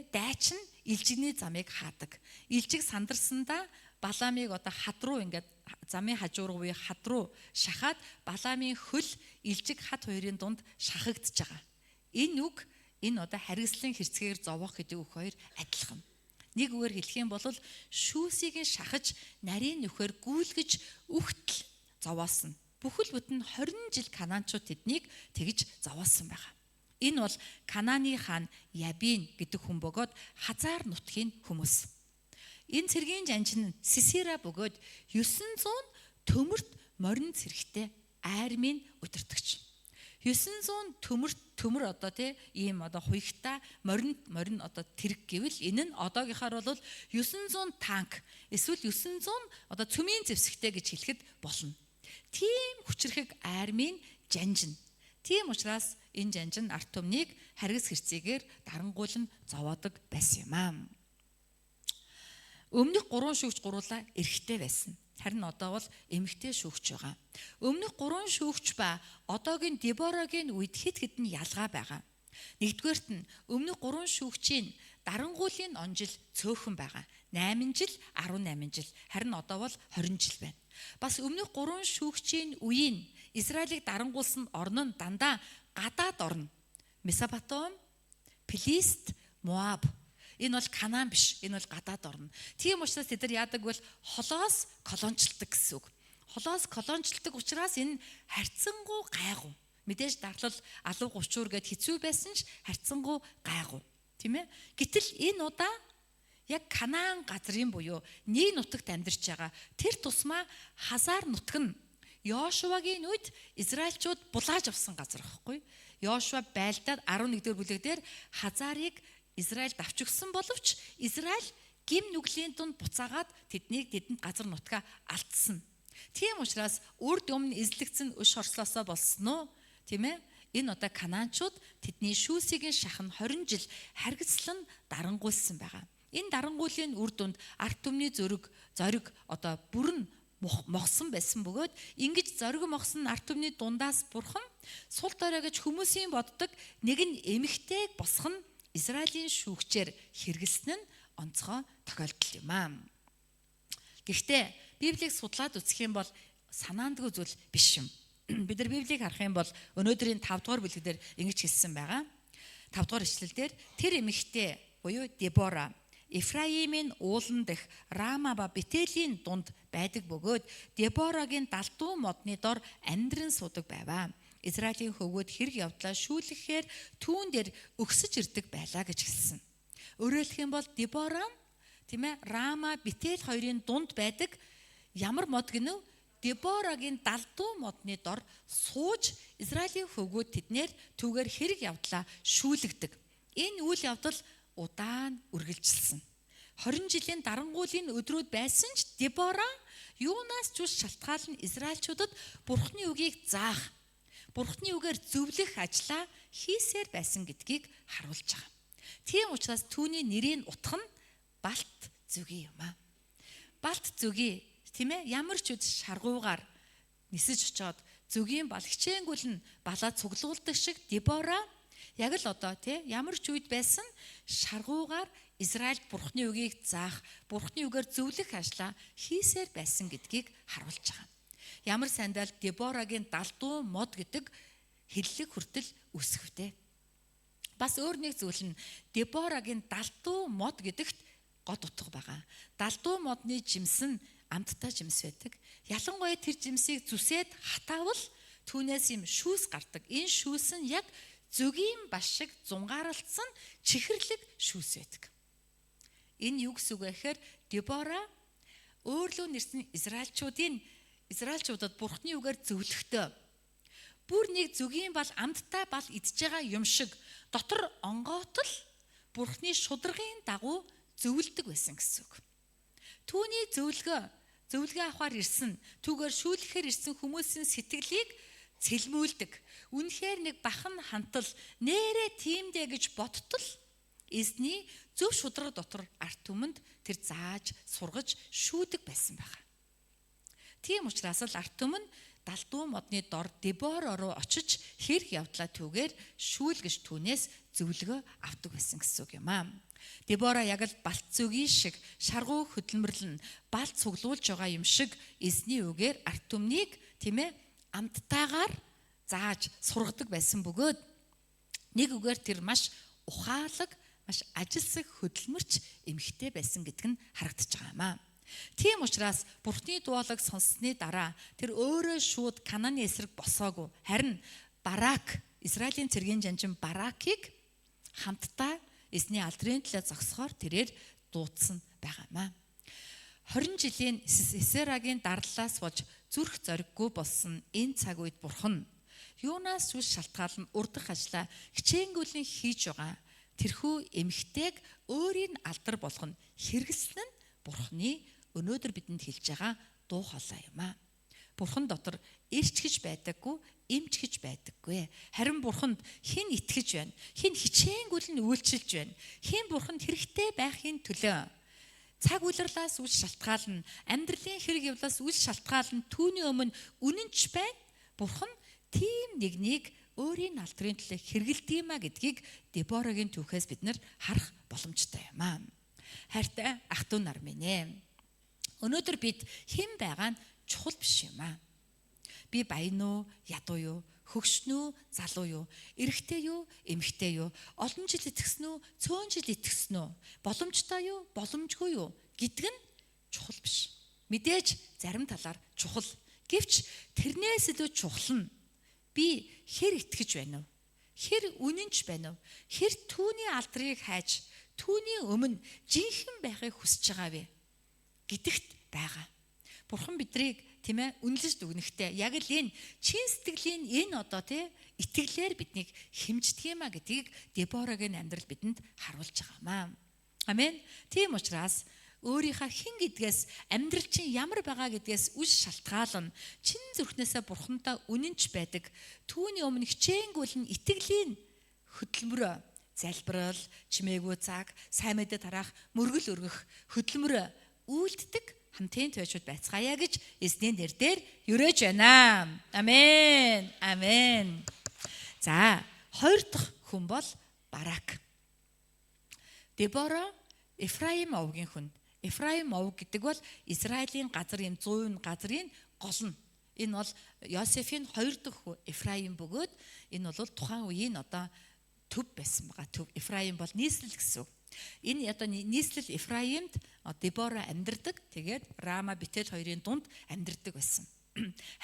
дайчин илжигний замыг хаадаг. Илжиг сандарсандаа Балаамыг хад руу ингээд замын хажуу руу хад руу шахаад Балаамын хөл илжиг хад хоёрын дунд шахагдж байгаа. Энэ үг энэ харгислан хэрцгээр зовоох гэдэг үг хоёр адилхан. Нэг үгээр хэлэх юм бол шүүсийг нь шахаж нарийн нөхөр гүйлгэж үхтэл зовоосон. Бүхэл бүтэн 20 жил Канаанчууд тэднийг тэгж зовоосон байгаа. Энэ бол Канааны хаан Ябин гэдэг хүн бөгөөд Хазар нутгийн хүмүүс. Энэ цэргийн жанжин Сисера бөгөөд 900 төмөрт морин цэрэгтэй армийн удирдагч. 900 төмөр ийм хуягтай морин тэрэг гэвэл энэ нь одоогийнхаар бол 900 танк эсвэл 900 цөмийн зэвсэгтэй гэж хэлэхэд болно. Тийм хүчрхэг армийн жанжин. Тийм учраас энэ жанжин арт түмнийг харгас хэрцээгээр дарангуйлан зовоодог байсан юм аа. Өмнөх 3 шүүгч гуруула эрэгтэй байсан. Харин одоо бол эмэгтэй шүүгч байгаа. Өмнөх 3 шүүгч ба одоогийн Деборагийн үед хэд хэдэн ялгаа байгаа. Нэгдүгээрт нь өмнөх 3 шүүгчийн дарангуйлын он жил цөөхөн байгаа. 8 жил, 18 жил. Харин одоо бол 20 жил байна. Бас өмнөх 3 шүүгчийн үеийн Израилийг дарангуулсан орн нь дандаа гадаад орн. Месопотам, Филист, Моаб. Энэ бол Канаан биш. Энэ бол гадаад орн. Тийм учраас тэд нар яадаг бол холоос колончлдог гэсэн үг. Холоос колончлдог учраас энэ харьцангуй гайгүй. Мэдээж дарлал алуу гучуур гэд хэцүү байсан ч харьцангуй гайгүй. Тийм ээ? Гэтэл энэ удаа яг Канаан газрын буюу нэг нутагт амьдарч байгаа. Тэр тусмаа Хазар нутаг нь Йошуагийн үед Израильчууд булааж авсан газар байхгүй. Йошуа байлдаад 11-р бүлэг дээр Хазарыг Израильд авч өгсөн боловч Израиль гим нүглийн дунд буцаагаад тэдэнд газар нутгаа алдсан. Тийм учраас үрд өмнө эзлэгдсэн өш орслоосоо болсон уу? Тийм ээ? Энэ удаа Канаанчууд тэдний шүүсийн шахан 20 жил харгислан дарангуйлсан байгаа. Энэ дарангуйлын үр дүнд арт түмний зориг одоо бүрэн мохсон байсан бөгөөд ингэж зориг мохсон арт түмний дундаас бурхан сул дорой гэж хүмүүсийн боддог нэг нь эмэгтэйг босгох нь Израилийн шүүгчээр хэрэгэлсэн нь онцгой тохиолдол юм аа. Гэхдээ Библийг судлаад үзэх юм бол санаандгүй зүйл биш юм. Бид нар Библийг харах юм бол өнөөдрийн 5 дугаар бүлгээр ингэж хэлсэн байгаа. 5 дугаар ишлэлдэр тэр эмэгтэй буюу Дебора Ефраимын уулан дэх Рама ба Бетэлийн дунд байдаг бөгөөд Деборагийн далдуу модны дор амьдран судаг байваа. Израилийн хөвгүүд хэрэг явдлаа шүүлэхээр түүн дээр өгсөж ирдэг байлаа гэж хэлсэн. Өөрөөр хэлэх юм бол Дебора тийм ээ Рама Бетел хоёрын дунд байдаг ямар мод гинэ? Деборагийн далдуу модны дор сууж Израилийн хөвгүүд тэднэр түүгээр хэрэг явдлаа шүүлэгдэг. Энэ үйл явдал удаан үргэлжилсэн. 20 жилийн дарангуйлын өдрүүд байсан ч Дебора юунаас ч үс шалтгаалan Израильчуудад Бурхны үгийг заах, Бурхны үгээр зөвлөх ажлаа хийсээр байсан гэдгийг харуулж байгаа. Тийм учраас түүний нэрийн утга нь Балт зүгий юм аа. Балт зүгий тийм ээ ямар ч үд шаргуугаар нисэж очоод зүгийн бал хичээнгүлэн балаа цуглуулдаг шиг Дебора яг л одоо тий ямар ч үед байсан шаргуугаар Израильд Бурхны үгийг заах, Бурхны үгээр зөвлөх ажлаа хийсээр байсан гэдгийг харуулж байгаа. Ямар сандал Деборагийн далдуу мод гэдэг хиллэг хүртэл үсгэвтэй. Бас өөр нэг зүйл нь Деборагийн далдуу мод гэдэгт гол утга байгаа. Далдуу модны жимс нь амттай жимс байдаг. Ялангуяа тэр жимсийг зүсээд хатаавал түүнээс юм шүүс гардаг. Энэ шүүс нь яг зөгийн баш шиг зунгаарлцсан чихэрлэг шүүс байдаг. Энэ юу гэсэн үг вэ гэхээр Дебора өөрлөө нэрсэн Израильчуудад Бурхны үгээр зөвлөхдөө бүр нэг зөгийн бал амттай бал идж байгаа юм шиг дотор онгоотл Бурхны шударгын дагуу зөвлөдөг байсан гэсэн үг. Түүний зөвлөгөө авахар ирсэн, түүгээр шүүлэхээр ирсэн хүмүүсийн сэтгэлийг цэлмүүлдэг. Үнэхээр нэг бахан хантал нэрэ тиймдэ гэж бодтол эзний зөв шудраг дотор арт түмэнд тэр зааж сургаж шүүдэг байсан байна. Тийм учраас л арт түмэн далдуу модны дор Дебора руу очиж хэрэг явдлаа түүгээр шүүлгэж түүнээс зөвлөгөө авдаг байсан гэсэн үг юм аа. Дебора яг л балт зүгийн шиг шаргуу хөдөлмөрлөн балт цуглуулж байгаа юм шиг эзний үгээр арт түмнийг тийм ээ амттайгаар зааж сургадаг байсан бөгөөд нэг үгээр тэр маш ухаалаг, маш ажилсаг хөдөлмөрч эмэгтэй байсан гэдг нь харагдаж байгаа юм аа. Тийм учраас Бурхны дуулаг сонссны дараа тэр өөрөө шууд Кананы эсрэг босоогүй. Харин Барак, Израилийн цэргийн жанжин Баракийг хамтдаа эзний алдрын төлөө зогсохоор тэрээр дуудсан байгаа юм аа. 20 жилийн Сисерагийн дарлаас болж зүрх зориггүй болсон энэ цаг үед Бурхан юунаас ч шалтгаалan урдах ажлаа хичээнгүйлэн хийж байгаа. Тэрхүү эмэгтэйг өөрийн алдар болгоно хэрэгэлсэн нь Бурханы өнөөдөр бидэнд хэлж байгаа дуу хоолой юм аа. Бурхан дотор эрч гэж байдаггүй, эмч гэж байдаггүй. Харин Бурханд хэн итгэж байна? Хэн хичээнгүйлэн үйлчилж байна? Хэн Бурханд хэрэгтэй байхын төлөө цаг улирлаас үл шалтгаална, амьдралын хэрэг явдлаас үл шалтгаална түүний өмнө үнэнч байна. Бурхан тийм нэгнийг өөрийн алдрын төлөө хэрэгэлдэг юм а гэдгийг Деборагийн түүхээс бид нар харах боломжтой юм аа. Хайртай ах トゥ нар минь ээ. Өнөөдөр бид хэн байгаа нь чухал биш юм аа. Би баян уу, ядуу юу, хөгшин үү, залуу юу, эрэгтэй юу, эмэгтэй юу, олон жил итгэсэн үү, цөөн жил итгэсэн үү, боломжтой юу, боломжгүй юу гэдг нь чухал биш. Мэдээж зарим талаар чухал. Гэвч тэрнээс илүү чухал нь би хэр итгэж байна уу? Хэр үнэнч байна уу? Хэр түүний алдрыг хайж, түүний өмнө жинхэнэ байхыг хүсэж байгаа вэ гэдэгт байгаа. Бурхан бидрийг тийм ээ үнэлж дүгнэхтэй яг л энэ чин сэтгэлийн энэ одоо тий итгэлээр биднийг хэмждэг юм а гэдгийг Деборагийн амьдрал бидэнд харуулж байгаа маа. Амен. Тийм учраас өөрийнхөө хэн гэдгээс амьдрал чинь ямар байгаа гэдгээс үл шалтгаална. Чин зүрхнээсээ бурхандаа үнэнч байдаг. Түүний өмнө хичээнгүйлэн итгэлийн хөдөлмөр, залбирал, чимээгүй цаг, сайн мэдээ тараах, мөргөл өргөх хөдөлмөр үйлддэг хамтын туйчуд байцгаая гэж эзний нэрээр юрэж байна. Амен. Амен. За, хоёр дахь хүн бол Барак. Дебора Ефраим овгийн хүн. Ефраим ов гэдэг бол Израилийн газрын 100 газрын гол нь. Энэ бол Йосефийн хоёр дахь хүү Ефраим бөгөөд энэ бол тухайн үеийн одоо төв байсан байгаа. Төв Ефраим бол нийслэл гэсэн. Энэ одоо нийслэл Ефраимд Дебора амьдардаг. Тэгээд Рама Бетел хоёрын дунд амьдардаг байсан.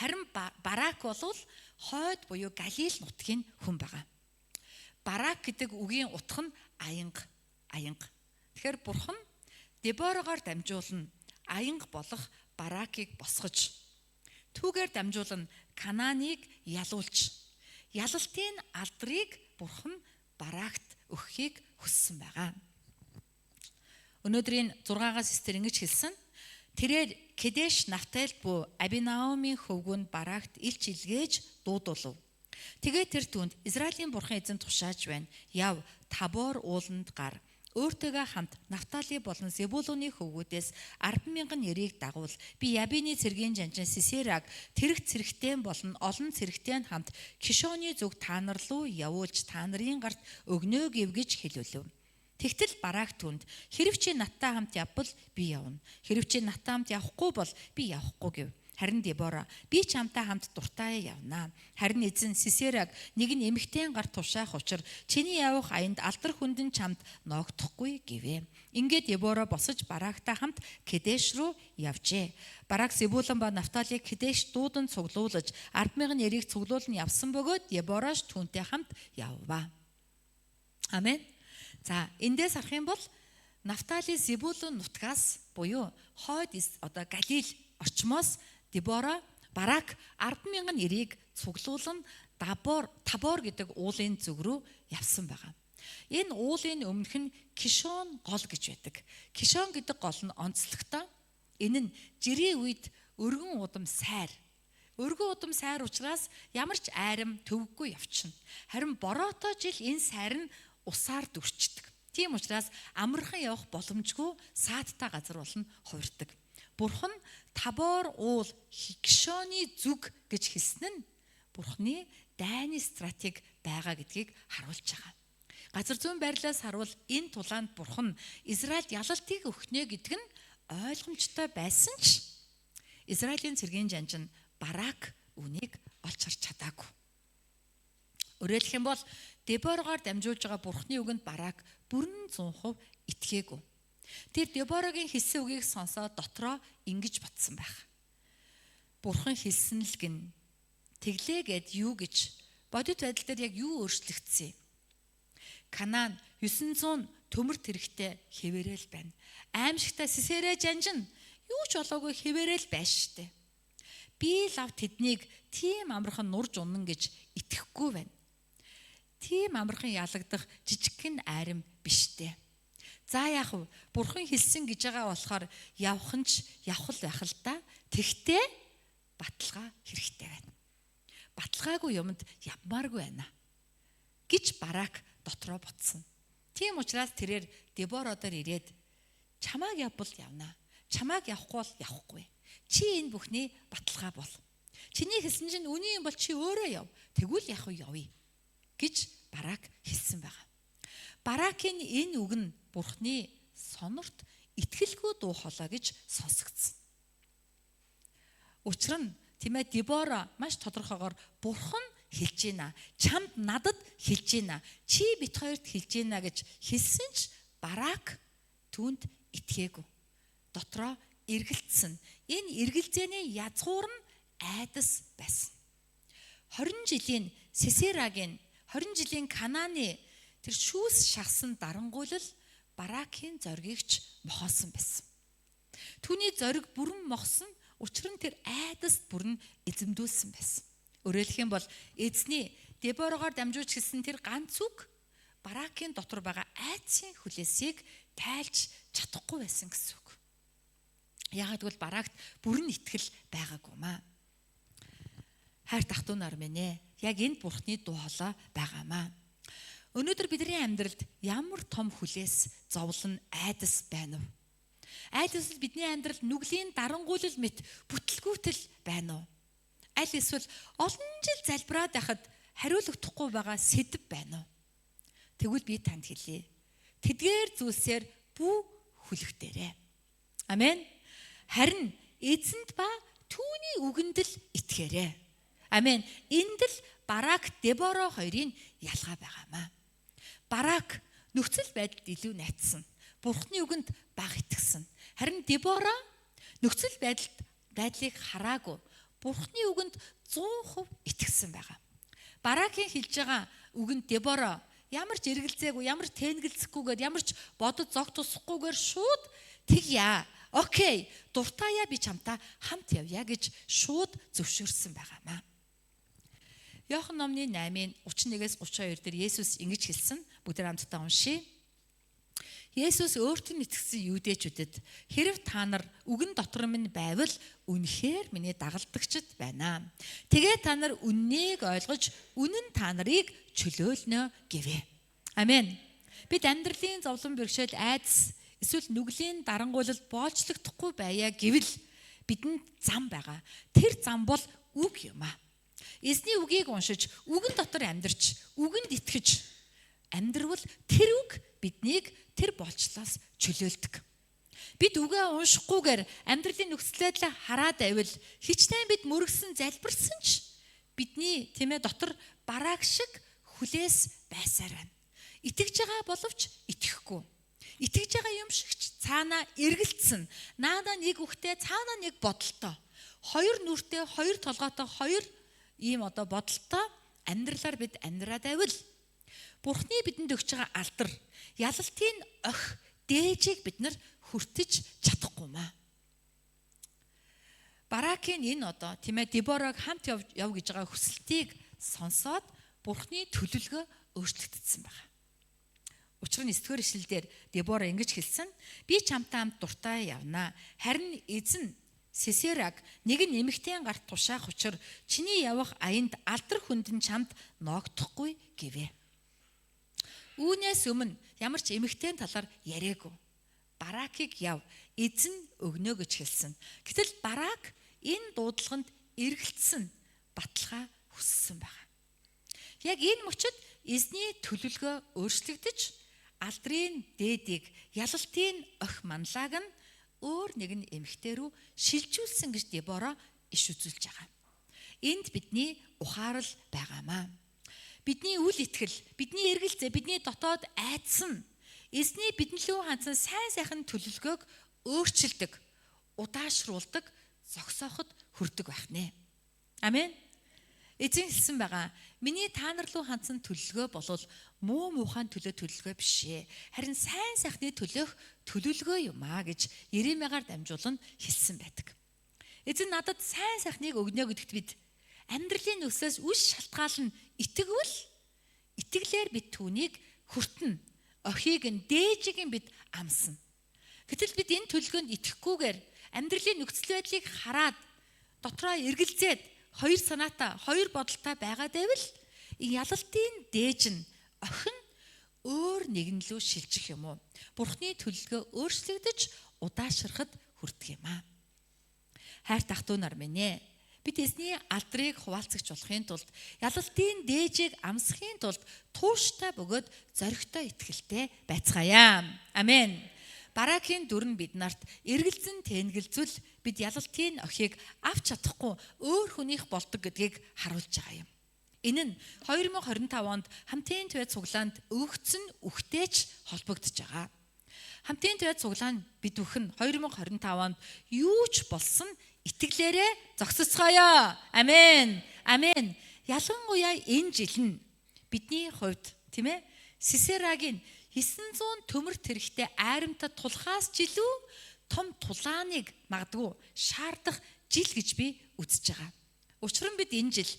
Харин Барак бол хойд буюу Галил нутгийн хүн байгаа. Барак гэдэг үгийн утга нь аянга. Тэгэхээр бурхан Деборогоор дамжуулан аянга болох Баракийг босгож, түүгээр дамжуулан Канааныг ялуулж, ялалтын алдрыг бурхан Баракт өгөхийг хүссэн байгаа. Өнөөдрийн 6-аас эсрэг ингэж хэлсэн. Тэрээр Кедеш Нафталид буу Абинаомын хөвгүнд Баракт илч илгээж дуудуулв. Тэгээд тэр түнд Израилийн бурхан эзэн тушааж байна. Яв Табор ууланд гар. Өөртөөгөө хамт Нафтали болон Зебулуны хөвгүүдээс 10,000 нэрийг дагуул. Би Ябины цэргийн жанжин Сисераг тэрэг цэрэгтэн болон олон цэрэгтэн хамт Кишоны зүг та нар руу явуулж та нарын гарт өгнө гэв гэж хэлвэлв. Тэгтэл Барак түнд хэрв чи надтай хамт явбал би явна. Хэрв чи надтай хамт явахгүй бол би явахгүй гэв. Харин Дебора би чамтай хамт дуртай явнаа. Харин эзэн Сисераг нэг нь эмэгтэй гар тушаах учраа чиний явах аянд алдар хүндэн чамд ноогдохгүй гэвэ. Ингээд Дебора босож Барактай хамт Кедеш руу явжээ. Барак Зебулун ба Нафталиг Кедеш дуудан цуглуулж 10,000 нэрийг цуглуулн явсан бөгөөд Дебораш түүнтэй хамт явва. Амен. За, эндээс харах юм бол Нафтали Зебулун нутгаас буюу хойд одоо Галил орчмоос Дебора Барак 10,000 нэрийг цуглуулан Табор гэдэг уулын зүг рүү явсан байгаа. Энэ уулын өмнөх нь Кишон гол гэж байдаг. Кишон гэдэг гол нь онцлогтой. Энэ нь жирийн үед өргөн удам сайр. Өргөн удам сайр учраас ямар ч айрам төвөггүй явчихна. Харин бороотой жил энэ сайр нь усаар дүрчдэг. Тийм учраас амархан явах боломжгүй саадтай газар болон хувирдаг. Бурхан Табор уул Кишоны зүг гэж хэлсэн нь Бурханы дайны стратеги байгаа гэдгийг харуулж байгаа. Газар зүйн байрлалаас харуул энэ тулаанд Бурхан Израильд ялалтыг өгнө гэдэг нь ойлгомжтой байсан ч Израилийн цэргийн жанжин Барак үнийг олж харж чадаагүй. Өөрөөр хэлэх юм бол Деборогоор дамжуулж байгаа Бурханы үгэнд Барак бүрэн 100% итгээгүй. Тэр Деборогийн хэлсэн үгийг сонсоод дотроо ингэж бодсон байх. Бурхан хэлсэн л гин тэглээгээд юу гэж бодит байдал дээр яг юу өөрчлөгдсөн юм? Канаан 900 төмөр тэрэгтэй хэвээрэл байна. Аимшигтай Сисерэ жанжин юу ч болоогүй хэвээрэл байж штэ. Би лав тэднийг тийм амархан нурж унан гэж итгэхгүй байна. Тийм амархан ялагдах жижигхэн айрам биштэй. За яах вэ? Бурхан хэлсэн гэж байгаа болохоор явах нь явах л байх л да. Тэгтээ баталгаа хэрэгтэй байна. Баталгаагүй юмд явмааргүй байна гэж Барак дотроо ботсон. Тийм учраас тэрээр Дебородоор ирээд чамааг явбал явна. Чамааг явахгүй бол явахгүй. Чи энэ бүхний баталгаа бол. Чиний хэлсэн чинь үний юм бол чи өөрөө яв. Тэгвэл яг явъя гэж Барак хэлсэн байгаа. Баракийн энэ үг нь Бурханы сонорт итгэлгүй дуу хоолой гэж сонсогдсон. Учир нь тийм ээ Дебора маш тодорхойгоор Бурхан хэлж байна. Чамд надад хэлж байна. Чи бит хоёрт хэлж байна гэж хэлсэн ч Барак түүнд итгээгүй. Дотроо эргэлцсэн. Энэ эргэлзээний язгуур нь айдас байсан. 20 жилийн Сисерагийн 20 жилийн Канааны тэр шүүс шахсан дарангуйлал Баракийн зоригч мохоосон байсан. Түүний зориг бүрэн мохсон, учир нь тэр айдаст бүрэн эзэмдүүлсэн байсан. Өөрөөр хэлэх юм бол эзний Деборогоор дамжуулж хэлсэн тэр ганц үг Баракийн дотор байгаа айдсын хүлээсийг тайлж чадахгүй байсан гэсэн үг. Яагаад гэвэл бараагт бүрэн итгэл байгаагүй маа. Хайр дахтуу нар минь ээ, яг энд Бурхны дуу хоолой байгаамаа. Өнөөдөр бидний амьдралд ямар том хүлээс зовлон айдас байна вэ? Айдас бидний амьдралд нүглийн дарангуйлал мэт бүтлгүүтэл байна уу? Аль эсвэл олон жил залбираад байхад хариулагдахгүй байгаа сэдэв байна уу? Тэгвэл би танд хэлье. Тэдгээр зүйлсээр бүү хүлэгтээрэй. Амен. Харин эзэнд ба түүний үгэнд л итгээрэй. Амен. Энд л Барак, Дебора хоёрын ялгаа байгаамаа. Барак нөхцөл байдалд илүү найдсан. Бурхны үгэнд бага итгэсэн. Харин Дебора нөхцөл байдлыг хараагүй. Бурхны үгэнд 100% итгэсэн байгаа. Баракийн хэлж байгаа үгэнд Дебора ямар ч эргэлзээгүй, ямар ч тэнгэлзэхгүйгээр, ямар ч бодод зог тусахгүйгээр шууд тэгье. Окей, дуртаяа би чамтай хамт явъя гэж шууд зөвшөөрсөн байгаамаа. Иохан номны 8:31-32 дээр Есүс ингэж хэлсэн. Бүгд хамтдаа уншийе. Есүс өөртөө итгэсэн юудэчүүдэд хэрв та нар үгэн дотор минь байвал үнэхээр миний дагалдагчд байна. Тэгээ та нар үннийг ойлгож үнэн та нарыг чөлөөлнө гэвэ. Амен. Бид амьдралын зовлон бэрхшээл айдас эсвэл нүглийн дарангуйлалд боолчлогдохгүй байя гэвэл бидэнд зам байгаа. Тэр зам бол үг юм аа. Эзний үгийг уншиж, үгэн дотор амьдарч, үгэнд итгэж амьдрал тэр үг биднийг тэр болчлоос чөлөөлдөг. Бид үгээ уншихгүйгээр амьдралын нөхцөл байдлаа хараад байвал хичнээн бид мөргсөн, залбирсан ч бидний дотор барааг шиг хүлээс байсаар байна. Итгэж байгаа боловч итгэхгүй. Итгэж байгаа юм шигч цаанаа эргэлцсэн. Наадаа нэг үхтэй, цаанаа нэг бодолтой. Хоёр нүртэй, хоёр толгойтой, хоёр ийм бодолтой амьдралаар бид амьдраад байвал Бурхны бидэнд өгч байгаа алдар, ялалтын ох дээжийг бид нар хүртэж чадахгүй маа. Баракийн энэ Дебораг хамт яв гэж байгаа хүсэлтийг сонсоод Бурхны төлөвлөгөө өөрчлөгдсөн байна. Учир нь 9-р ишлэлдэр Дебора ингэж хэлсэн. Би чамтай хамт дуртай явнаа. Харин эзэн Сесераг нэг нь эмэгтэйн гарт тушаах учир чиний явах аянд алдар хүндэн чамд ноогдохгүй гэвэ. Үүнээс өмнө ямар ч эмэгтэйн талаар яриаггүй. Баракийг яв, эзэн өгнө гэж хэлсэн. Гэтэл Барак энэ дуудлаганд эргэлцсэн, баталгаа хүссэн байна. Яг энэ мөчид эзний төлөвлөгөө өөрчлөгдөж, алдрын дээдийг, ялалтын ох манлааг нь өөр нэгэн эмэгтэй рүү шилжүүлсэн гэж Дебора иш үзүүлж байгаа. Энд бидний ухаарал байгаамаа. Бидний үл итгэл, бидний эргэлзээ, бидний дотоод айдсан эзний бидэнд лөө хандсан сайн сайхан төлөвлөгөөг өөрчилдөг, удаашруулдаг, зогсооход хүрдэг байх нэ. Амен. Эзэн хэлсэн байгаа. Миний та нар руу хандсан төлөвлөгөө болвол муу муухайн төлөвлөгөө биш ээ. Харин сайн сайхны төлөвлөгөө юм аа гэж Иремягаар дамжуулан хэлсэн байдаг. Эзэн надад сайн сайхныг өгнө гэдэгт бид амьдралын нөхцлөөс үл шалтгаална итгэвэл итгэлээр бид түүнийг хүртэнэ. Охийг нь дээжийг нь бид амсна. Гэтэл бид энэ төлөвлөгөөнд итгэхгүйгээр амьдралын нөхцөл байдлыг хараад дотроо эргэлзээд хоёр санаатай, хоёр бодолтой байгаад байвал ялалтын дээж нь охин өөр нэгэн лөө шилжих юм уу? Бурхны төлөвлөгөө өөрчлөгдөж удаашрахад хүрдэг юм аа. Хайр дахтуу нар минь ээ. Бид эзний алдрыг хуваалцагч болохын тулд, ялалтын дээжийг амсахын тулд тууштай бөгөөд зоригтой итгэлтэй байцгаая. Амен. Баракийн дүр нь бид нарт эргэлзэн тэнгэлзвэл бид ялалтын охийг авч чадахгүй өөр хүнийх болдог гэдгийг харуулж байгаа юм. Энэ нь 2025 онд хамтын твэ цуглаанд өгөгдсөн үхтэйч холбогдож байгаа. Хамтын твэ цуглаанд бид бүхэн 2025 онд юу ч болсон итгэлээрээ зогсоцгоё. Амен. Амен. Ялангуяа энэ жил нь бидний хувьд Сесерагийн 900 төмөр тэрэгтэй айрамтад тулхаас ч илүү том тулааныг магадгүй шаардах жил гэж би үзэж байгаа. Учир нь бид энэ жил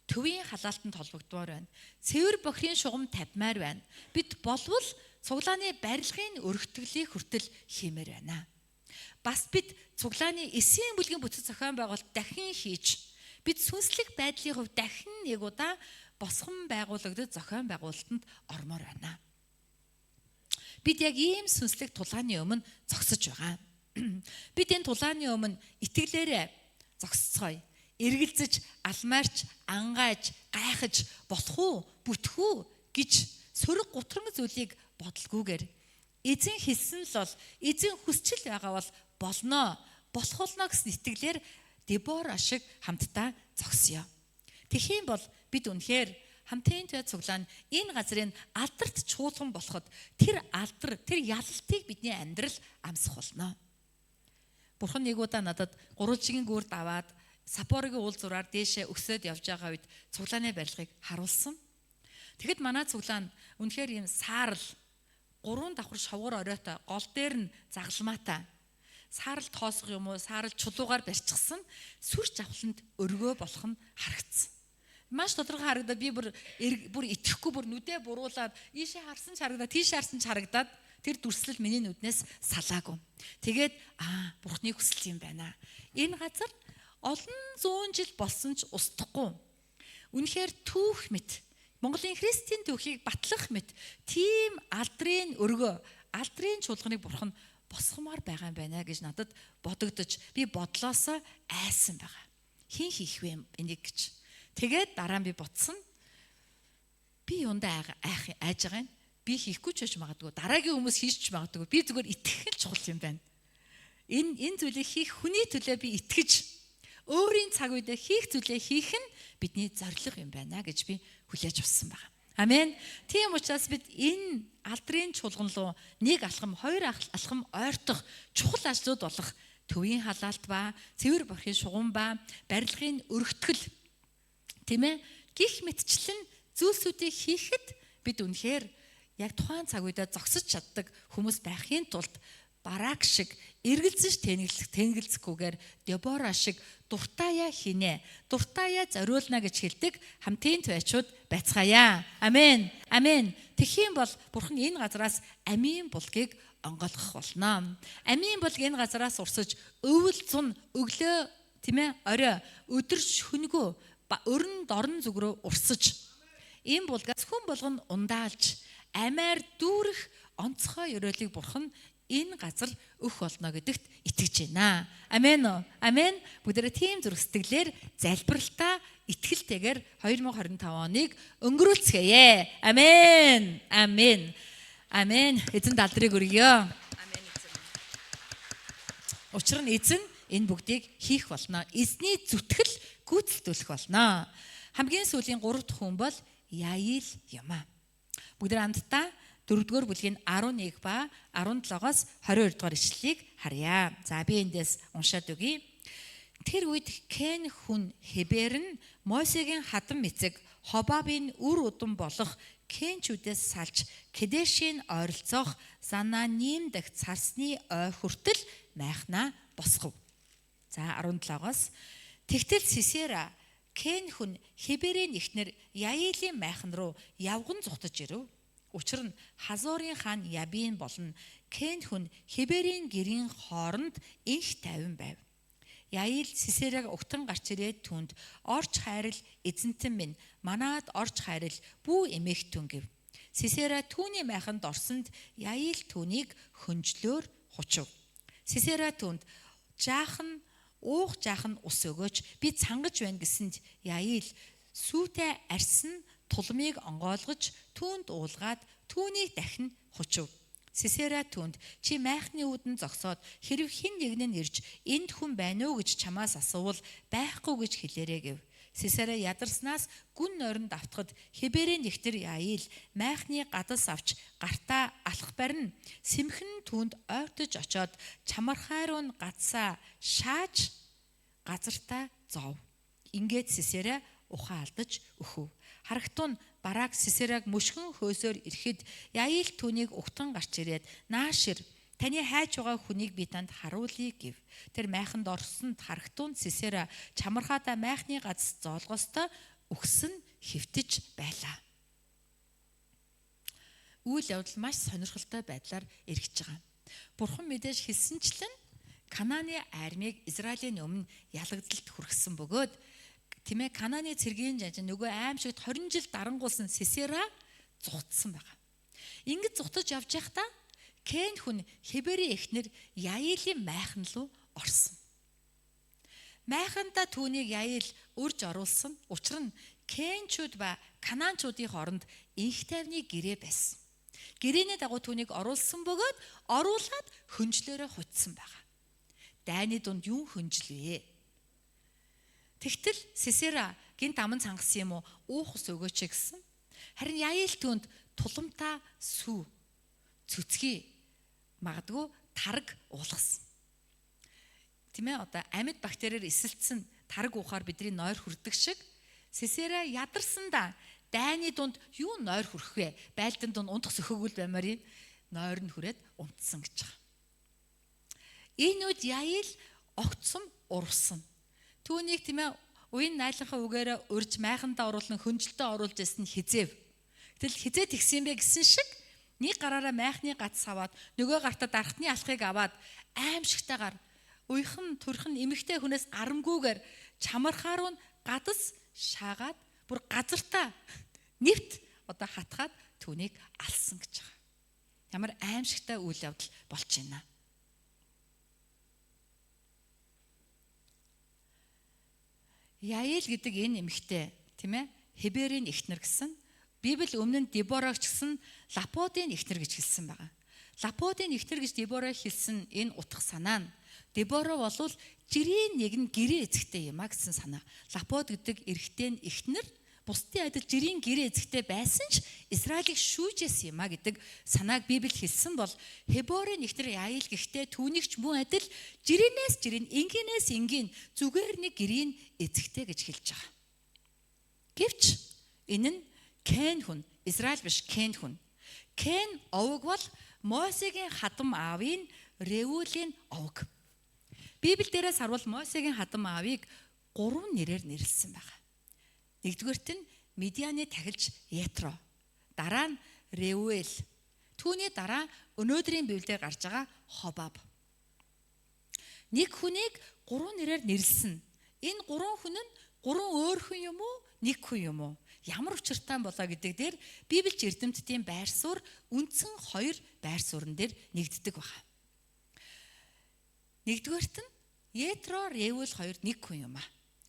төвийн халаалтанд холбогдмоор байна. Цэвэр бохирын шугам тавьмаар байна. Бид болвол цуглааны барилгын өргөтгөлийг хүртэл хиймээр байна. Бас бид цуглааны эсийн бүлгийн бүтэц зохион байгуулалт дахин хийж, бид сүнслэг байдлын хувьд дахин нэг удаа босгон байгуулагдаж зохион байгуулалтанд ормоор байна. Бид яг ийм сүнслэг тулааны өмнө зогсож байгаа. Бид энэ тулааны өмнө итгэлээрээ зогсцгоё. Эргэлзэж, алмаарч, ангааж, гайхаж болох уу, бүтэх үү гэж сөрөг гутран зүйлийг бодлгүйгээр эзэн хэлсэн л бол эзэн хүсчил байгаа бол болно, болох болно гэсэн итгэлээр Дебора шиг хамтдаа зогсъё. Тэхийн бол бид үнэхээр хамтын төв цуглаан энэ газрын алдарт чуулган болоход тэр алдар, тэр ялалтыг бидний амьдрал амсах болно. Бурхан нэг удаа надад гурвалжигийн гүрд аваад Саппорогийн уул зураар дээшээ өсөд явж байгаа үед цуглааны барилгыг харуулсан. Тэгэхэд манай цуглаан үнэхээр ийм саарл 3 давхар шовгор оройтой гол дээр нь загалмаатай. Саарл тоосго юм уу, саарл чулуугаар барьчихсан сүр жавхланд өргөө болох нь харагдсан. Маш тодорхой харагдаад би бүр итгэхгүй бүр нүдээ буруулаад ийшээ харсан ч харагдаад тийшээ харсан ч харагдаад тэр дүрслэл миний нүднээс салаагүй. Тэгээд Бурхны хүсэл юм байна. Энэ газар олон зуун жил болсон ч устдахгүй. Үнэхээр түүх мэт Монголын христийн түүхийг батлах мэт тийм алдрын өргөө, алдрын чуулганыг Бурхан босгомоор байгаа юм байна гэж надад бодогдож би бодлоосоо айсан байгаа. Хин хийх вэ энийг гэж. Тэгээд дараа нь би бодсон. Би юундаа айж байгаа юм. Би хийхгүй ч гэж магадгүй. Дараагийн хүмүүс хийж ч магадгүй. Би зүгээр итгэх нь чухал юм байна. Энэ зүйлийг хийх хүний төлөө би итгэж өөрийн цаг үедээ хийх зүйлээ хийх нь бидний зорилго юм байна гэж би хүлээж авсан байна. Амен. Тийм учраас бид энэ алдрын чуулган руу нэг алхам, хоёр алхам ойртох чухал ажлууд болох төвийн халаалт ба, цэвэр борхын шугам ба, барилгын өргөтгөл тийм ээ гих мэтчлэн зүйлсүүдийг хийхэд бид үнэхээр яг тухайн цаг үедээ зогсож чаддаг хүмүүс байхын тулд Барак шиг эргэлзэж тэнглэцгүйгээр Дебора шиг дуртаяа хийнэ. Дуртаяа зориулна гэж хэлдэг хамтын твайчууд байцгаая. Амен. Амен. Тэхийн бол Бурхан энэ газараас амийн булгийг онгойлгох болно. Амийн булг энэ газараас урсаж өвөл зун өглөө тийм ээ орой өдөрж хөнгөө өрн дорн зүг рүү урсаж энэ булгаас хүн болгон ундаалж амиар дүүрэх онцгой ёроолыг Бурхан энэ газар өөх болно гэдэгт итгэж байна. Амен уу? Амен. Бүгдээрээ тийм зүрх сэтгэлээр залбиралтаа итгэлтэйгээр 2025 оныг өнгөрүүлцгээе. Амен. Амен. Амен. Эзэн далдрыг өргөё. Амен эзэн. Учир нь эзэн энэ бүгдийг хийх болно. Эзний зүтгэл гүйцэлдүүлэх болно. Хамгийн сүүлийн 3 дахь хүн бол Яил юм а. Бүгдээр хамтдаа 4-р бүлгийн 11 ба 17-оос 22 дугаар ишлэлийг харъя. За би эндээс уншаад өгье. Тэр үед Кен хүн Хебер нь Мосегийн хадам эцэг Хобабын үр удам болох Кенчүүдээс салж Кедешийн ойролцоох Зананим дэх царсны ой хүртэл майхнаа босгов. За 17-оос тэгтэл Сисера Кен хүн Хеберийн эхнэр Яилийн майхан руу явган зугтаж ирэв. Учир нь Хазорын хаан Ябин болон Кен хүн Хеберийн гэрийн хооронд инх тайван байв. Яил Сисераг угтан гарч ирээд түнд орч хайрал эзэнтэн минь манад орч хайрал бүү эмээх түн гэв. Сисера түүний майханд орсонд Яил түүнийг хөнжлөөр хучив. Сисера түнд жаахан ус өгөөч би цангаж байна гэсэнд Яил сүүтэй арьсан тулмыг онгойлгож түүнд уулгаад түүнийг дахин хучив. Сисера түнд чи майхны үүдэн зогсоод хэрв хэн нэг нь ирж энд хүн байна уу гэж чамаас асуувал байхгүй гэж хэлээрэй гэв. Сисера ядарснаас гүн нойронд автахад Хеберийн эхнэр Яил майхны гадас авч гартаа алах барин сэмхэн түнд ойртож очоод чамархай руу гадсаа шааж газартаа зов. Ингээд Сисера ухаан алдаж өөхөв. Харагтун Барак Сисераг мөшгөн хөөсөөр ирэхэд Яил түүнийг угтан гарч ирээд наашир таны хайж байгаа хүнийг би танд харуулъя гэв. Тэр майханд орсонд харагтун Сисера чамархаата майхны газс зоолгостой өгсөн хөвтөж байлаа. үйл явдал маш сонирхолтой байдлаар эргэж байгаа. Бурхан мэдээж хэлсэнчлэн Канааны армийг Израилийн өмнө ялагдалд хүргэсэн бөгөөд тийм ээ Канааны цэргийн жанжин нөгөө аимшигт 20 жил дарангуулсан Сисера зугтсан байгаа. Ингэж зугтаж явж байхдаа Кен хүн Хеберийн эхнэр Яилийн майхан руу орсон. Майхандаа түүнийг Яил урьж оруулсан. Учир нь Кенчүүд ба Канаанчуудын хооронд инх тайвны гэрээ байсан. Гэрээний дагуу түүнийг оруулсан бөгөөд оруулаад хөнжлөөрөө хутсан байгаа. Дайны дунд юу хөнжил вэ? Тэгтэл Сисера гинт аман цангасан юм уу? Уухс өгөөч гэсэн. Харин Яил түүнд туламтаа сүү цөцгий магадгүй тараг уулгасан. Тийм ээ одоо амьд бактериэр эсэлтсэн тараг уухаар бидний нойр хүрдэг шиг Сисера ядарсандаа дайны дунд юу нойр хүрэх вэ? Байлдан дунд унтах сөхөөгөл баймаар юм нойр нь хүрээд унтсан гэж байгаа. Энэ үед Яил огцом урвсан. Түүнийг тийм ээ уян найлынхаа үгээрээ урьж майхандаа оруулан хөнжилтөө оруулж ирсэн хизээв. Гэтэл хизээ тэгсэн бэ гэсэн шиг нэг гараараа майхны гац аваад нөгөө гартаа дархтны алхыг аваад аимшигтайгаар уйхан төрхөн эмэгтэй хүнээс гарамгүйгээр чамархаар нь гадас шаагаад бүр газартаа нэвт одоо хатгаад түүнийг алсан гэж байгаа. Ямар аимшигтай үйл явдал болж байна. Яил гэдэг энэ эмэгтэй тийм ээ Хеберийн эхнэр гэсэн Библи өмнө нь Дебораг ч гэсэн Лаподын эхнэр гэж хэлсэн байгаа. Лаподын эхнэр гэж Дебораг хэлсэн энэ утга санаа нь Дебора болвол жирийн нэгэн гэрээ эзэгтэй юм а гэсэн санаа. Лапод гэдэг эрэгтэй эхнэр бусдын адил жирийн гэрээ эзэгтэй байсан ч Израилийг шүүжсэн юм а гэдэг санааг Библи хэлсэн бол Хеборын эхнэр Яил гэхдээ түүнийг ч мөн адил жирийнээс жирийн энгийнээс энгийн зүгээр нэг гэрийн эзэгтэй гэж хэлж байгаа. Гэвч энэ нь Кен хүн, Израиль биш Кен хүн. Кен овог бол Мосегийн хадам аавын Реулийн овог. Библи дээрээс харвал Мосегийн хадам аавыг 3 нэрээр нэрлсэн байна. Нэгдүгээрт нь Медианы тахилч Ятро, дараа нь Реуэл, түүний дараа өнөөдрийн Библиэр гарч байгаа Хобаб. Нэг хүнийг 3 нэрээр нэрлсэн. Энэ 3 хүн нь 3 өөр хүн юм уу? Нэг хүн юм уу? Ямар учиртай болоо гэдэг дээр Библич эрдэмтдийн байр суурь үндсэн 2 байр суурин дээр нэгддэг байна. Нэгдүгээрт нь Ятро, Реуэл хоёр нэг хүн юм а.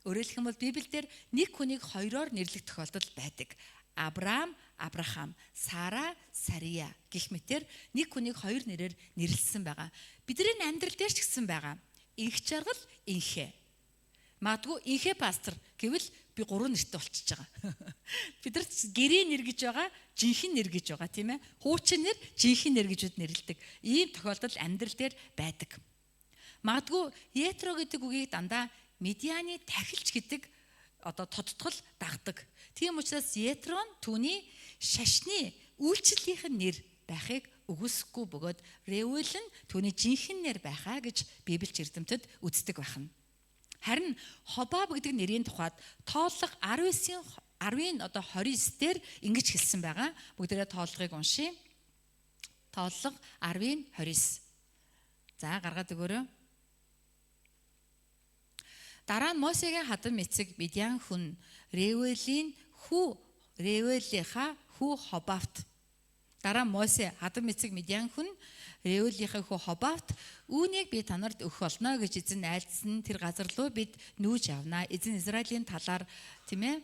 Өөрөөр хэлбэл Библиэлд нэг хүнийг хоёроор нэрлэх тохиолдол байдаг. Авраам, Аврахам, Сара, Сария гэх мэтэр нэг хүнийг 2 нэрээр нэрлсэн байгаа. Бидний амьдрал дээр ч гэсэн байгаа. Инх жаргал, инхээ. Магадгүй инхээ пастор гэвэл би 3 нэртэй болчихж байгаа. Бид нар гэрээ нэр гэж байгаа, жинхэнэ нэр гэж байгаа тийм ээ. Хуучин нэр, жинхэнэ нэр гэж үд нэрлэдэг. Ийм тохиолдол амьдрал дээр байдаг. Магадгүй Ятро гэдэг үгийг дандаа Медианы тахилч гэдэг одоо тодтгол дагдаг. Тийм учраас Ятро нь түүний шашны үйлчлэлийнх нь нэр байхыг үгүйсэхгүй бөгөөд Реуэл нь түүний жинхэнэ нэр байхаа гэж Библич эрдэмтэд үздэг байна. Харин Хобаб гэдэг нэрийн тухайд тооллого 10-ийн одоо 29 дээр ингэж хэлсэн байгаа. Бүгдээрээ тооллогыг уншийе. Тооллого 10-ийн 29. За гаргаад өгөөрэй. Дараа нь Мосегийн хадам эцэг Медиан хүн Реуэлийн Реуэлийнхаа хүү Хобавт. Дараа Мосе хадам эцэг Медиан хүн Реуэлийнхаа хүү Хобавт үүнийг би танарт өгөх болно гэж эзэн айлдсан тэр газар руу бид нүүж явнаа. Эзэн Израилийн талаар тийм ээ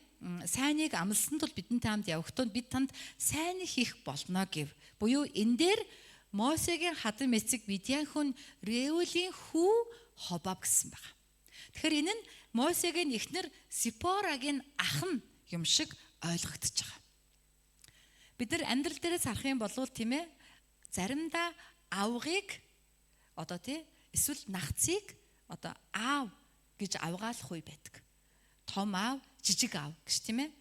сайныг амласан тул бидэнтэй хамт явах тул бид танд сайн хийх болно гэв. Буюу энэ дээр Мосегийн хадам эцэг Медиан хүн Реуэлийн хүү Хобав гэсэн байна. Тэгэхээр энэ нь Мосегийн эхнэр Сипорагийн ах нь юм шиг ойлгогдож байгаа. Бид нар амьдрал дээрээс харах юм бол тийм ээ заримдаа авгыг одоо тий эсвэл нагцыг одоо аав гэж авгаалах үе байдаг. Том аав, жижиг аав гэж тийм ээ.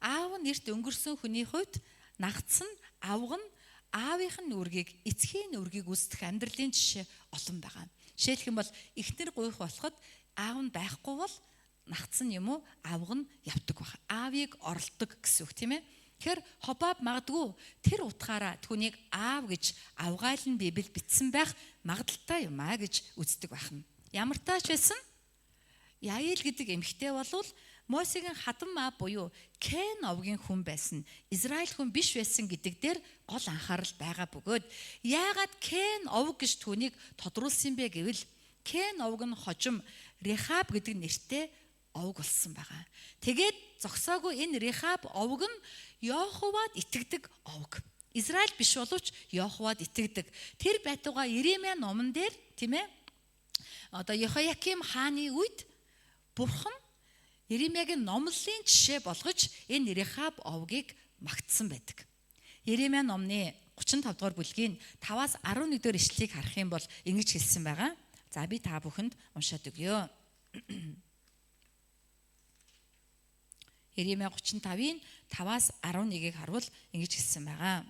Аав нь эрт өнгөрсөн хүний хувьд нагц нь авг нь аавынх нь үргийг, эцгийн үргийг үүсгэх амьдралын жишээ олон байгаа. Жишээлх юм бол эхнэр гуйх болоход аав нь байхгүй бол нагц нь юм уу авг нь явдаг баг. Аавыг оролдог гэсэн үг тийм ээ. Тэгэхээр Хобаб магадгүй тэр утгаараа түүнийг аав гэж авгаал нь Библиэд бичсэн байх магадaltaй юм а гэж үздэг байна. Ямар тач байсан Яил гэдэг эмэгтэй болвол Мосегийн хадам аав буюу Кен овгийн хүн байсан. Израиль хүн биш байсан гэдэг дээр гол анхаарал байгаа бөгөөд яагаад Кен овг гэж түүнийг тодруулсан бэ гэвэл Кен овг нь хожим Рехаб гэдэг нэртэй овг болсон байгаа. Тэгээд зогсоогүй энэ Рехаб овг нь Йоховад итгэдэг овг. Израиль биш боловч Йоховад итгэдэг. Тэр байтугай Иремья номон дээр тийм ээ. Одоо Йохояким хааны үед Бурхан Иремьягийн номлолын жишээ болгож энэ Рехаб овгийг магтсан байдаг. Иремья номны 35 дугаар бүлгийн 5-аас 11 дугаар ишлэлийг харах юм бол ингэж хэлсэн байгаа. За би та бүхэнд уншаад өгье. Иремья 35-ийн 5-аас 11-ийг харвал ингэж хэлсэн байгаа.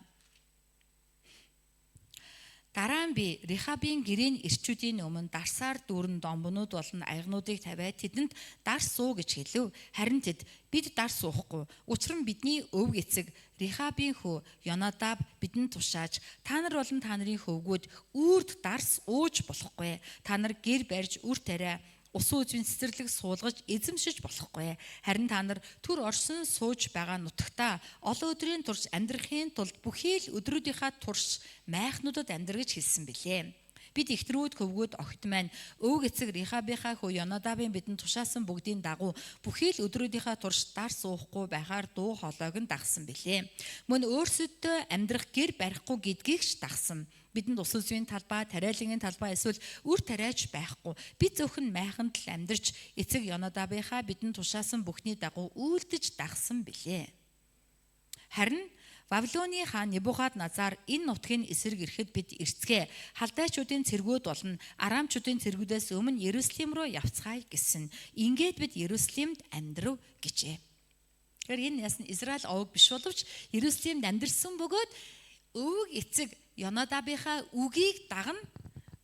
Дараа нь би Рехабын гэрийн ирчүүдийн өмнө дарсаар дүүрэн домбонууд болон аягнуудыг тавиад тэдэнд дарс суу гэж хэлв. Харин тэд бид дарс суухгүй. Учир нь бидний өвг эцэг Рехабын хүү Йонадаб бидэнд тушааж та нар болон та нарын хөвгүүд үрд дарс ууж болохгүй. Та нар гэр барьж үр тариа ус үзвийн цэцэрлэг суулгаж эзэмшиж болохгүй. Харин та нар төр орсон сууж байгаа нутагтаа олон өдрийн турш амьдрахын тулд бүхий л өдрүүдийнхаа турш майхнуудад амьдрах гэж хэлсэн билээ. Бид ихтрүүд хөвгүүд огт маань өвг эцэг Рехабынхаа хүү Йонадабын бидэнд тушаасан бүгдийн дагуу бүхий л өдрүүдийнхаа турш дар суухгүй байхаар дуу хоолойг нь дагсан билээ. Мөн өөрсөддөө амьдрах гэр барихгүй гэдгийг ч дагсан. Бидэнд ус үзвийн талбай, тариалангийн талбай эсвэл үр тариач байхгүй. Бид зөвхөн майханд л амьдарч эцэг Йонадабынхаа бидэнд тушаасан бүхний дагуу үйлдэж дагсан билээ. Харин Вавилоны хаан Небухадназар энэ нутгийн эсрэг ирэхэд бид эрцгээ. Халдайчуудын цэргүүд болон арамчуудын цэргүүдээс өмнө Иерусалим руу явцгаая гэсэн. Ингээд бид Иерусалимд амьдрав гэжээ. Тэгэхээр энэ ясна Израиль овг биш боловч Иерусалимд амьдэрсэн бөгөөд өвг эцэг Йонадабынхаа үгийг дагна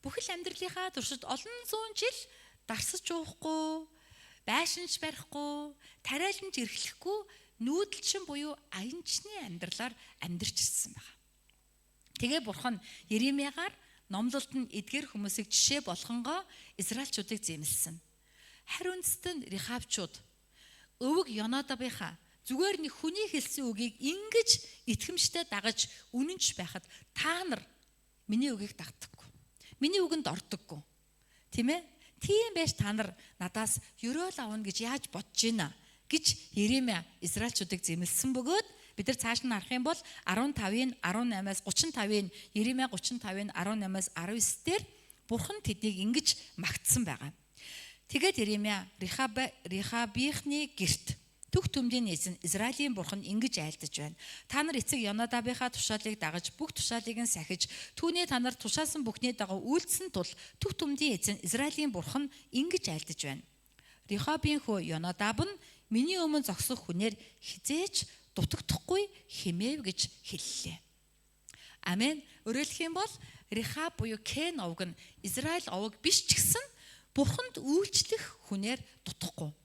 бүхэл амьдралынхаа туршид олон зуун жил дарсаж уухгүй, байшинч барихгүй, тариаланч эрхлэхгүй нүүдэлчин буюу аянчны амьдралаар амьдарч ирсэн байна. Тэгээ Бурхан Иремьягаар номлолд нь эдгээр хүмүүсийг жишээ болгонгоо Израильчуудыг зэмлсэн. Харин үндэстэн Рехабчууд өвг Йонадабынхаа зүгээр нэг хүний хэлсэн үгийг ингэж итгэмжтэй дагаж үнэнч байхад та нар миний үгийг дагдаггүй. Миний үгэнд ордоггүй. Тийм ээ? Тийм байж та нар надаас ёроол авна гэж яаж бодож байна гэж Иремья Израильчуудыг зэмлсэн бөгөөд бид нар цааш нь харах юм бол 15-ийн 18-аас 35-ийн Иремья 35-ийн 18-аас 19 дээр Бурхан тэднийг ингэж магтсан байгаа. Тэгээд Иремья Рехабийнхны гэрт Түг төмдийн эзэн Израилийн Бурхан ингэж айлдаж байна. Та нар эцэг Йонадабынхаа тушаалыг дагаж бүх тушаалыг нь сахиж түүний та нар тушаасан бүхний дагуу үйлдсэн тул Түг төмдийн эзэн Израилийн Бурхан ингэж айлдаж байна. Рехабын хүү Йонадаб нь миний өмнө зогсох хүнээр хизээч дутагдахгүй хэмээв гэж хэллээ. Амен. Өөрөөр хэлэх юм бол Рехаб буюу Кен овг нь Израиль овг биш ч гэсэн Бурханд үйлчлэх хүнээр дутахгүй.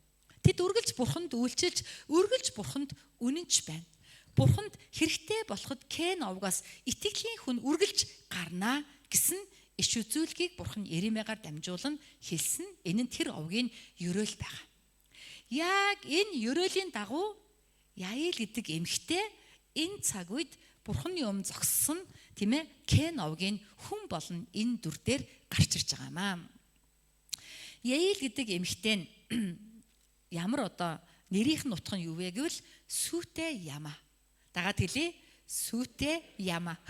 Тэд үргэлж Бурханд үйлчилж, үргэлж Бурханд үнэнч байна. Бурханд хэрэгтэй болоход Кен овгоос итгэлийн хүн үргэлж гарнаа гэсэн иш үзүүлгийг Бурхан Иремьягаар дамжуулан хэлсэн. Энэ нь тэр овгийн ёроол байгаа. Яг энэ ёроолийн дагуу Яил гэдэг эмэгтэй энэ цаг үед Бурханы өмнө зогссон тийм ээ Кен овгийн хүн болон энэ дүр дээр гарч ирж байгаа маа. Яил гэдэг эмэгтэй нь ямар одоо нэрийнх нь утга нь юу вэ гэвэл Сүтэ Яма. Дагаад хэлье. Сүтэ Яма.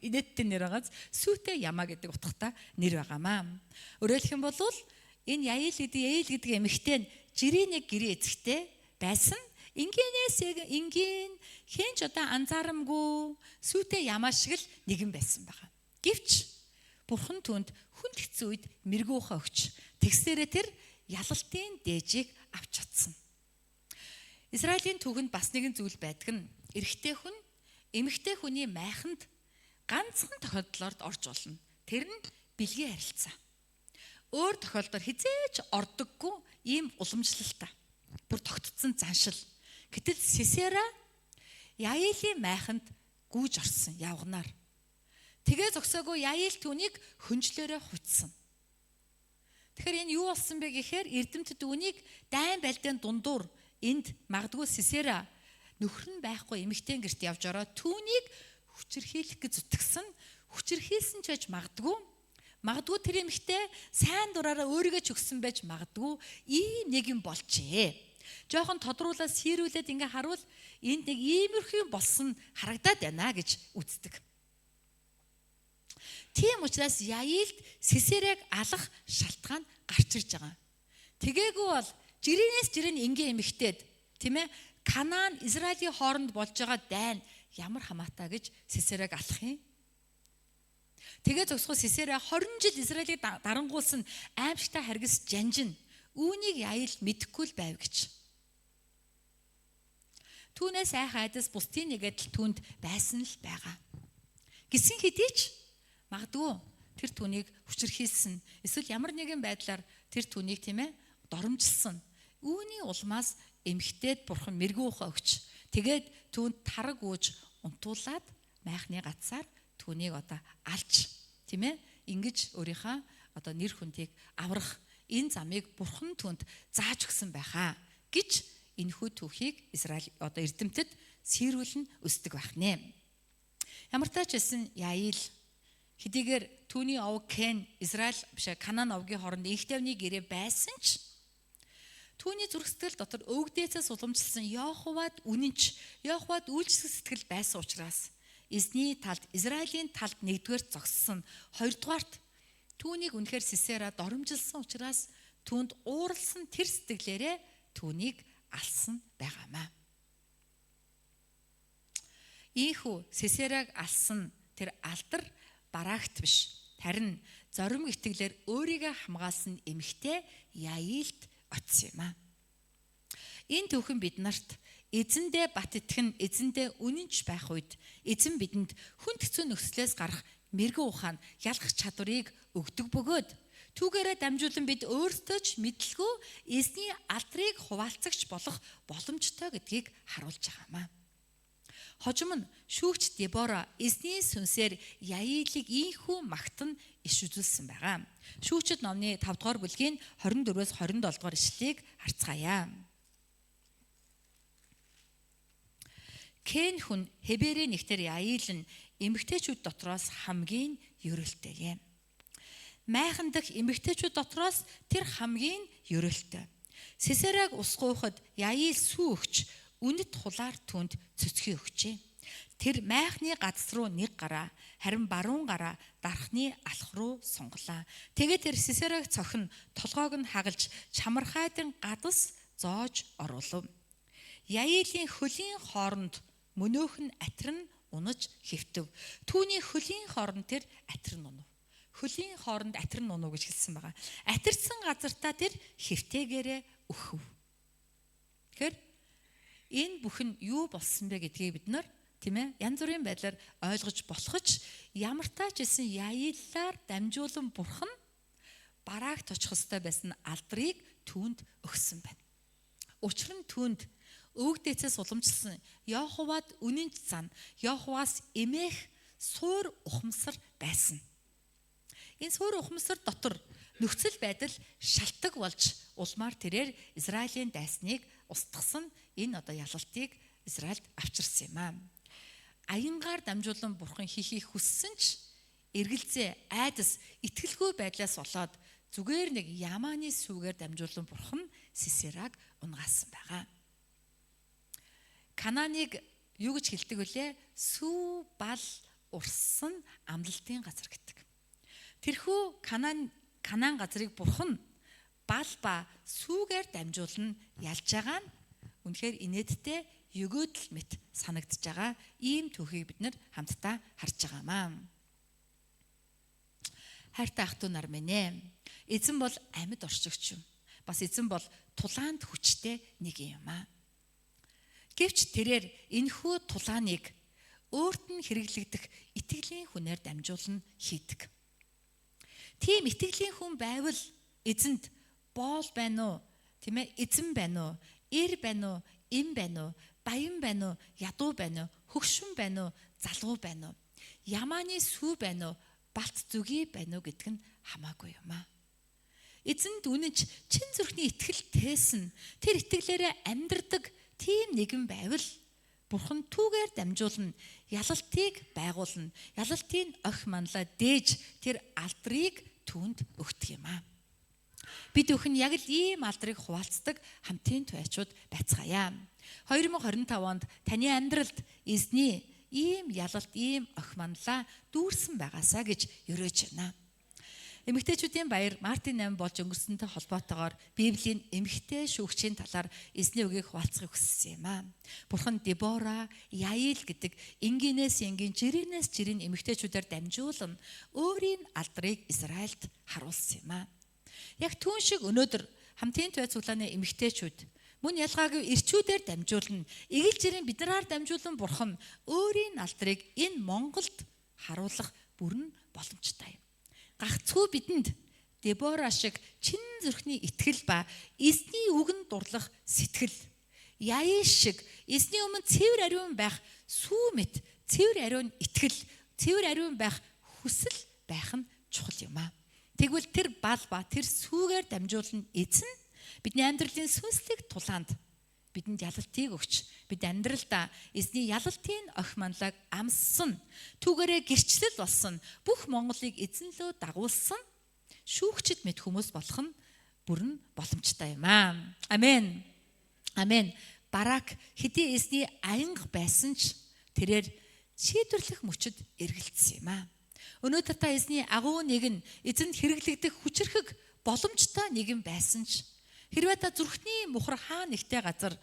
Инээдтэй нэр байгааз Сүтэ Яма гэдэг утгатай нэр байгаамаа. Өөрөөр хэлэх юм бол энэ Яил гэдэг эмэгтэй нь жирийн нэг гэрээ эзэгтэй байсан. Ингийн хэнч одоо анзаарамгүй Сүтэ Яма шиг л нэгэн байсан байгаа. Гэвч Бурхан түүнд хүнд хэцүү үед мэргүүхэ өгч тэгсээрээ тэр ялалтын дээжийг авч чадсан. Израилийн түүхэнд бас нэгэн зүйл байдаг нь эрэгтэй хүн эмэгтэй хүний майханд ганцхан тохиолдлоор орж болно. Тэр нь бэлгийн харилцаа. Өөр тохиолдолд хизээч ордоггүй ийм уламжлалтай. Бүр тогтцсон заншил. Гэтэл Сисера Яилийн майханд гүйж орсон явганаар. Тэгээ зогсоогүй Яил түүнийг хөнжлөөрөө хуцсан. Тэгэхээр энэ юу болсон бэ гэхээр эрдэмтэд үүнийг дайн байлдааны дундуур энд магадгүй Сисера нөхөр нь байхгүй эмэгтэй гэрт явж ороод түүнийг хүчирхийлэх гэж зүтгэсэн. Хүчирхийлсэн ч байж магадгүй тэр эмэгтэй сайн дураараа өөрийгөө ч өгсөн байж магадгүй ийм нэг юм болжээ. Жохон тодруулаад сэрүүлээд ингээ харуул энд нэг иймэрхүү болсон харагдаад байна гэж үздэг. Тийм учраас Яилд Сисерыг алах шалтгаан гарч ирж байгаа. Тэгээгүй бол жирэнээс жирэн ингийн эмэгтэйд тийм ээ Канаан Израилийн хооронд болж байгаа дайн ямар хамаатай гэж Сисерыг алах юм. Тэгээ зогсгоо Сисера 20 жил Израилийг дарангуулсан аимшигтай харгас жанжин үүнийг Яил мэдэхгүй л байв гэж. Түүнээс айдас бусдын нэгэд түнд байсан л байгаа. Гисэн хэдий ч магадгүй тэр түүнийг хүчирхийлсэн эсвэл ямар нэгэн байдлаар тэр түүнийг тийм ээ доромжилсан. Үүний улмаас эмхтэд бурхан мэрэгүү ухаа өгч тэгээд түүнд тараг үүж унтуулад майхны гацаар түүнийг одоо алж тийм ээ ингэж өөрийнхөө одоо нэр хүндийг аврах энэ замыг бурхан түүнд зааж өгсөн байхаа гэж энэхүү түүхийг Израиль одоо эрдэмтэд сэрүүлэн өсдөг байх нэ. Ямар ч байсан Яил хэдийгээр түүний овг Кен Израиль биш Канаан овгийн хооронд инхтэвний гэрээ байсан ч түүний зүрх сэтгэл дотор өвгдээсээс уламжилсан Йоховад үнэнч Йоховад үйлчлэх сэтгэл байсан учраас эзний талд Израилийн талд нэгдүгээр зогссон хоёрдугаарт түүнийг үнэхээр Сисера доромжилсан учраас түүнд ууралсан тэр сэтгэлээрээ түүнийг алсан байгаамаа. Ийхүү Сисераг алсан тэр алдар бараагт биш харин зоримог итгэлээр өөрийгөө хамгаалсан эмэгтэй Яилд очсон юм аа. Энэ түүхэн биднэрт эзэндээ бат итгэн эзэндээ үнэнч байх үед эзэн бидэнд хүнд хэцүү нөхцлөөс гарах мэрэгэн ухаан ялгах чадварыг өгдөг бөгөөд түүгээрээ дамжуулан бид өөрсдөө ч мэдлгүй эзний алдрыг хуваалцагч болох боломжтой гэдгийг харуулж байгаамаа. Хожим нь шүүгч Дебора эзний сүнсээр Яилыг ийхүү магтан иш үзүүлсэн байгаа. Шүүгчд номны 5 дугаар бүлгийн 24-өөс 27 дугаар ишлэлийг харцгаая. Кен хүн Хеберийн нэгтэр Яил нь эмэгтэйчүүд дотроос хамгийн ерөөлтэйгээ. Майхан дах эмэгтэйчүүд дотроос тэр хамгийн ерөөлтэй. Сисераг усгуухад Яил сүүгч үнэт хулаар түнд цөцгий өгчээ. Тэр майхны гадс руу нэг гараа, харин баруун гараа дарахны алх руу сунгалаа. Тэгээд тэр Сисераг цохин толгоог нь хагалж чамархайдын гадас зоож оруулав. Яилийн хөлийн хооронд мөнөөхн атрин унаж хэвтэв. Түүний хөлийн хооронд тэр атрин унав. Хөлийн хооронд атрин унав гэж хэлсэн байгаа. Атирсан газартаа тэр хэвтээгээрээ өөхөв. Тэгэхээр энэ бүхэн юу болсон бэ гэдгийг бид нар тийм ээ янз бүрийн байдлаар ойлгож болох ч ямар тач гэсэн Яилаар дамжуулан бурхан бараагт очих ёстой байсан алдрыг түүнд өгсөн байна. Учир нь түүнд өвгдээсээс уламжилсан Йоховад үнэнч зан Йоховаас эмээх суур ухамсар байсан. Энэ суур ухамсар дотор нөхцөл байдал шалтгаан болж улмаар тэрээр Израилийн дайсныг устгасан энэ одоо ялалтыг Израильд авчирсан юм аа. Аянгаар дамжуулан бурхан хийхийг хүссэн ч эргэлзээ айдас итгэлгүй байдлаас болоод зүгээр нэг Яманы сүгээр дамжуулан бурхан Сисераг унгаасан байгаа. Канааныг юу гэж хэлдэг вүлээ? Сүү бал урсан амлалтын газар гэдэг. Тэрхүү Канаан газрыг бурхан бал ба сүүгээр дамжуулан ялж байгаа нь үнэхээр инээдтэй өгөөдөл мэт санагдж байгаа ийм түүхийг бид нэр хамтдаа харж байгаамаа. Хайртай ах トゥ нар минь ээ. Эзэн бол амьд оршигч юм. Бас эзэн бол тулаанд хүчтэй нэг юм аа. Гэвч тэрээр энэхүү тулааныг өөрт нь хэрэглэгдэх итгэлийн хүнээр дамжуулан хийдэг. Тийм итгэлийн хүн байвал эзэнд боол байна уу? Тийм ээ? Эзэн байна уу? Эр байна уу? Эм байна уу? Баян байна уу? Ядуу байна уу? Хөгшин байна уу? Залгуу байна уу? Ямааны сүү байна уу? Балт зүгий байна уу гэдг нь хамаагүй юм аа. Эзэнд үнэнч чин зүрхний итгэл тээсэн тэр итгэлээрээ амьдрдаг тийм нэгэн байвал Бурхан түүгээр дамжуулан ялалтыг байгуулна. Ялалтын охин манлаа дээж тэр алдрыг түүнд өгдөг юм аа. Бид өхөн яг л ийм алдрыг хуваалцдаг хамтын туяачууд байцгаая. 2025 онд таны амьдралд эзний ийм ялалт, ийм охин манлаа дүүрсэн байгаасаа гэж ерөөж байна. Эмэгтэйчүүдийн баяр Мартин 8 болж өнгөрсөнтэй холбоотойгоор Библийн эмэгтэй шүүгчийн талаар эзний үгийг хуваалцахыг хүссэн юм аа. Бурхан Дебора, Яил гэдэг энгийнээс энгийн, жирийнээс жирийн эмэгтэйчүүдээр дамжуулан өөрийн алдрыг Израильд харуулсан юм аа. Яг түүн шиг өнөөдөр хамтын туяа цуглааны эмэгтэйчүүд мөн ялгаагүй ирчүүдээр дамжуулан, эгэл жирийн биднээр дамжуулан Бурхан өөрийн алдрыг энэ Монголд харуулах бүрэн боломжтой юм. Гагцхүү бидэнд Дебора шиг чин зүрхний итгэл ба эзний үгэнд дурлах сэтгэл, Яил шиг эзний өмнө цэвэр ариун байх сүү мэт цэвэр ариун итгэл, цэвэр ариун байх хүсэл байх нь чухал юм аа. Тэгвэл тэр бал ба тэр сүүгээр дамжуулан эзэн бидний амьдралын сүнслэг тулаанд бидэнд ялалтыг өгч, бид амьдралдаа эзний ялалтын охин манлайг амссан, түүгээрээ гэрчлэл болсон, бүх Монголыг эзэн лөө дагуулсан шүүгчд мэд хүмүүс болох нь бүрэн боломжтой юм аа. Амен. Амен. Барак хэдий эзний аянга байсан ч тэрээр шийдвэрлэх мөчөд эргэлдсэн юм аа. Өнөөдөр та эзний агуу нэгэн эзэнд хэрэглэгдэх хүчрхэг боломжтой нэгэн байсан ч хэрвээ та зүрхний мухар хаа нэгтэй газар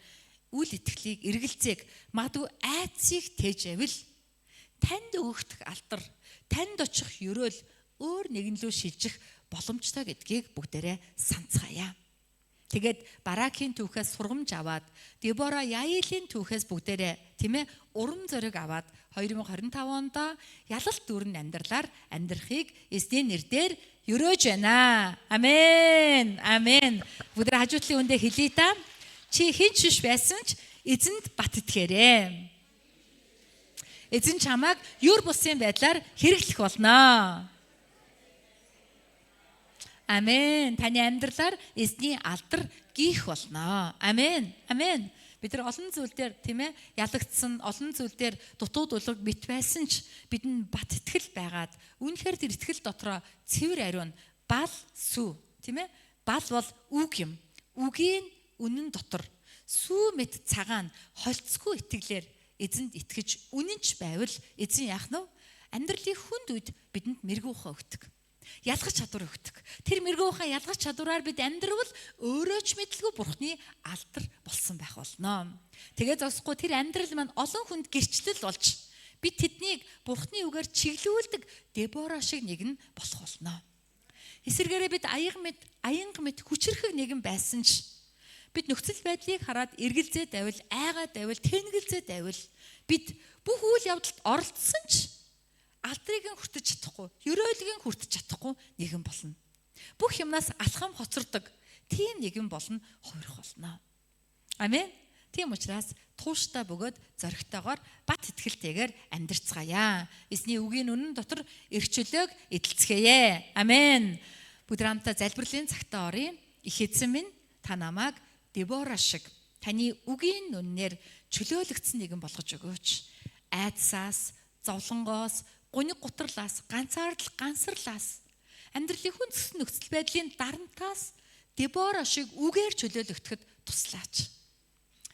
үл итгэлийг эргэлзээг магадгүй айцыг тээж авил танд өгөгдөх алдар, танд очих ёроол өөр нэгэн лөө шилжих боломжтой гэдгийг бүгдээрээ санацгаая. Тэгээд Баракийн түүхээс сургамж аваад Дебора, Яилийн түүхээс бүгдээрээ урам зориг аваад 2025 онд ялалт дүүрэн амьдралаар амьдрахыг эзний нэрээр ерөөж байна. Амен. Амен. Бүгд хажуутлын үндэ хэлье та. Чи хинч биш байсан ч эзэнд бат итгээрэй. Эзэн чамайг юр бусын байдлаар хэрэглэх болно. Амен. Таны амьдралаар эзний алдар гийх болно. Амен. Амен. Бид нар олон зүйл дээр ялагдсан, олон зүйл дээр дутууд улаг бит байсан ч бидэнд бат итгэл байгаад үнэхээр тэр итгэл дотроо цэвэр ариун бал сүү, Бал бол үг юм. Үгийн үнэн дотор сүү мэт цагаан холцгүй итгэлээр эзэнд итгэж үнэнч байвал эзэн яах нь амьдралын хүнд үед бидэнд мэргүүхэ өгдөг. Ялгах чадвар өгдөг. Тэр мэргүүхэ ялгах чадвараар бид амьдрал өөрөө ч мэдлгүй Бурхны алдар болсон байх болно. Тэгээд зогсохгүй тэр амьдрал маань олон хүнд гэрчлэл болж бид тэднийг Бурхны үгээр чиглүүлдэг Дебора шиг нэгэн болох болно. Эсвэргээрээ бид аянга мэд хүчрхэг нэгэн байсан ч бид нөхцөл байдлыг хараад эргэлзээ давил, айгаад давил, тэнэгэлзээ давил бид бүх үйл явдалд оролцсон ч алдрыг нь хүртэж чадахгүй, ёройлыг нь хүртэж чадахгүй нэгэн болно. Бүх юмнаас алхам хоцордог тийм нэгэн болно хувирах болно. Амен. Тийм учраас тууштай бөгөөд зоригтойгоор бат итгэлтэйгээр амьдрцгаая. Эзний үгийн үнэн дотор эрхчлөөг эдэлцгээе. Амен. Бүгд хамтдаа залбирлын цагтаа оръё. Их эзэн минь та намайг Дебора шиг таны үгийн үннээр чөлөөлөгдсөн нэгэн болгож өгөөч. Айдсаас, зовлонгоос, гуниг гутралаас, гансарлаас, амьдралын хүндэс нөхцөл байдлын дарамтаас Дебора шиг үгээр чөлөөлөгдөхөд туслаач.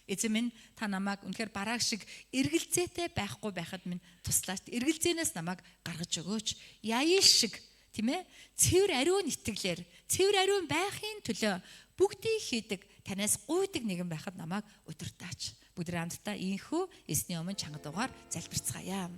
Эзэн минь та намайг үнэхээр барааг шиг эргэлзээтэй байхгүй байхад минь туслаач. Эргэлзээнээс намайг гаргаж өгөөч. Яил шиг цэвэр ариун итгэлээр, цэвэр ариун байхын төлөө бүгдийг хийдэг, танаас гуйдаг нэгэн байхад намайг удирдаач. Бүгд хамтдаа ийхүү эзний өмнө чанга дуугаар залбирцгаая.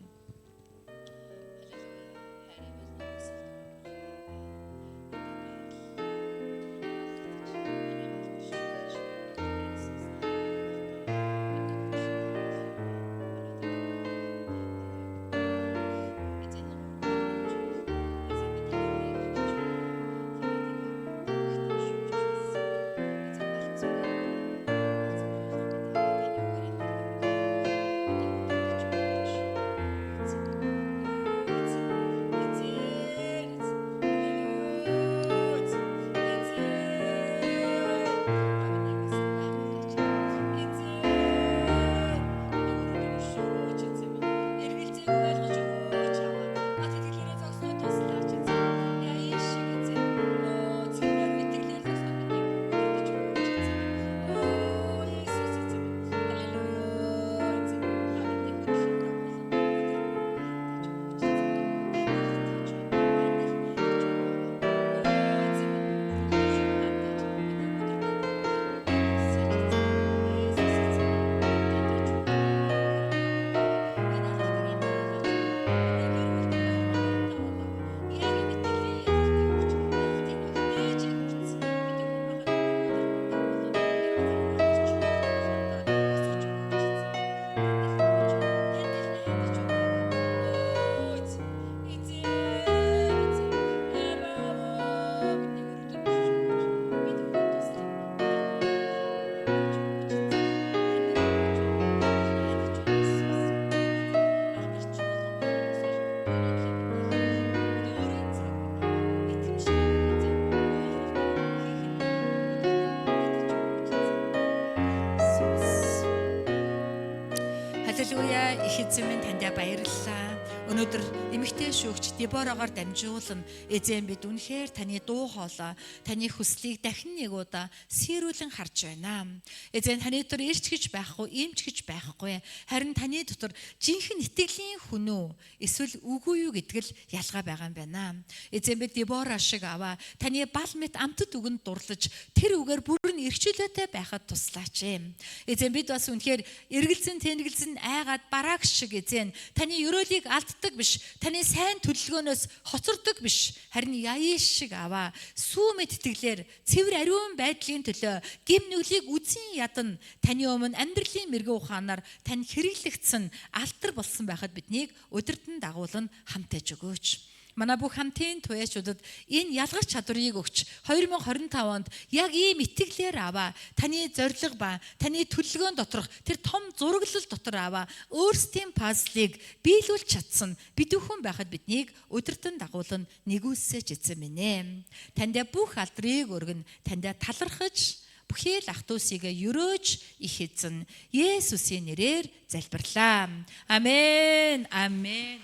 их эзэн минь таньда баярлалаа. Өнөөдөр эмэгтэй шүүгч Деборогоор дамжуулан эзэн бид үнэхээр таны дуу хоолой, таны хүслийг дахин нэг удаа сэрүүлэн харж байна. Эзэн таны дотор ирч гэж байхгүй, эмч гэж байхгүй. Харин таны дотор жинхэнэ итгэлийн хүн үү, эсвэл үгүй юу гэдэг л ялгаа байгаа юм байна. Эзэн бид Дебора шиг аваа таны бал мэт амтд үгэнд дурлаж тэр үгээр бүрэн эрхчлөөтэй байхад туслаач юм. Эзэн бид бас үнэхээр эргэлзэн тэнэгэлзэн айгаад бараг шиг эзэн таны ёроолыг алддаг биш, таны сайн төлөвлөгөөнөөс хоцордог биш, харин яиш шиг аваа сүү мэд итгэлээр цэвэр ариун байдлын төлөө гим нүглийг үзэн ядан таны өмнө амьдралын мэрэгэн ухаанаар тань хэрэглэгдсэн алтар болсон байхад биднийг удирдан дагуулан хамтаж өгөөч. Манай бүх хамтын туяачудад энэ ялгарч чадварыг өгч 2025 онд яг ийм итгэлээр аваа таны зориг ба таны төлөвлөгөөн доторх тэр том зураглал дотор аваа өөрсдийн пазлыг биелүүлж чадсан бидүүхэн байхад биднийг удирдан дагуулан нэгүсэж эзэн минь ээ. Таньда бүх алдрыг өргөн таньда талархаж бүхий л ах дүүсийгээ өрөөж их эзэн Есүсийн нэрээр залбирлаа. Амен. Амен.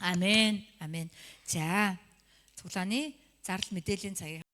Амен. Амен. За, цуглааны зардал мэдээллийн цагийг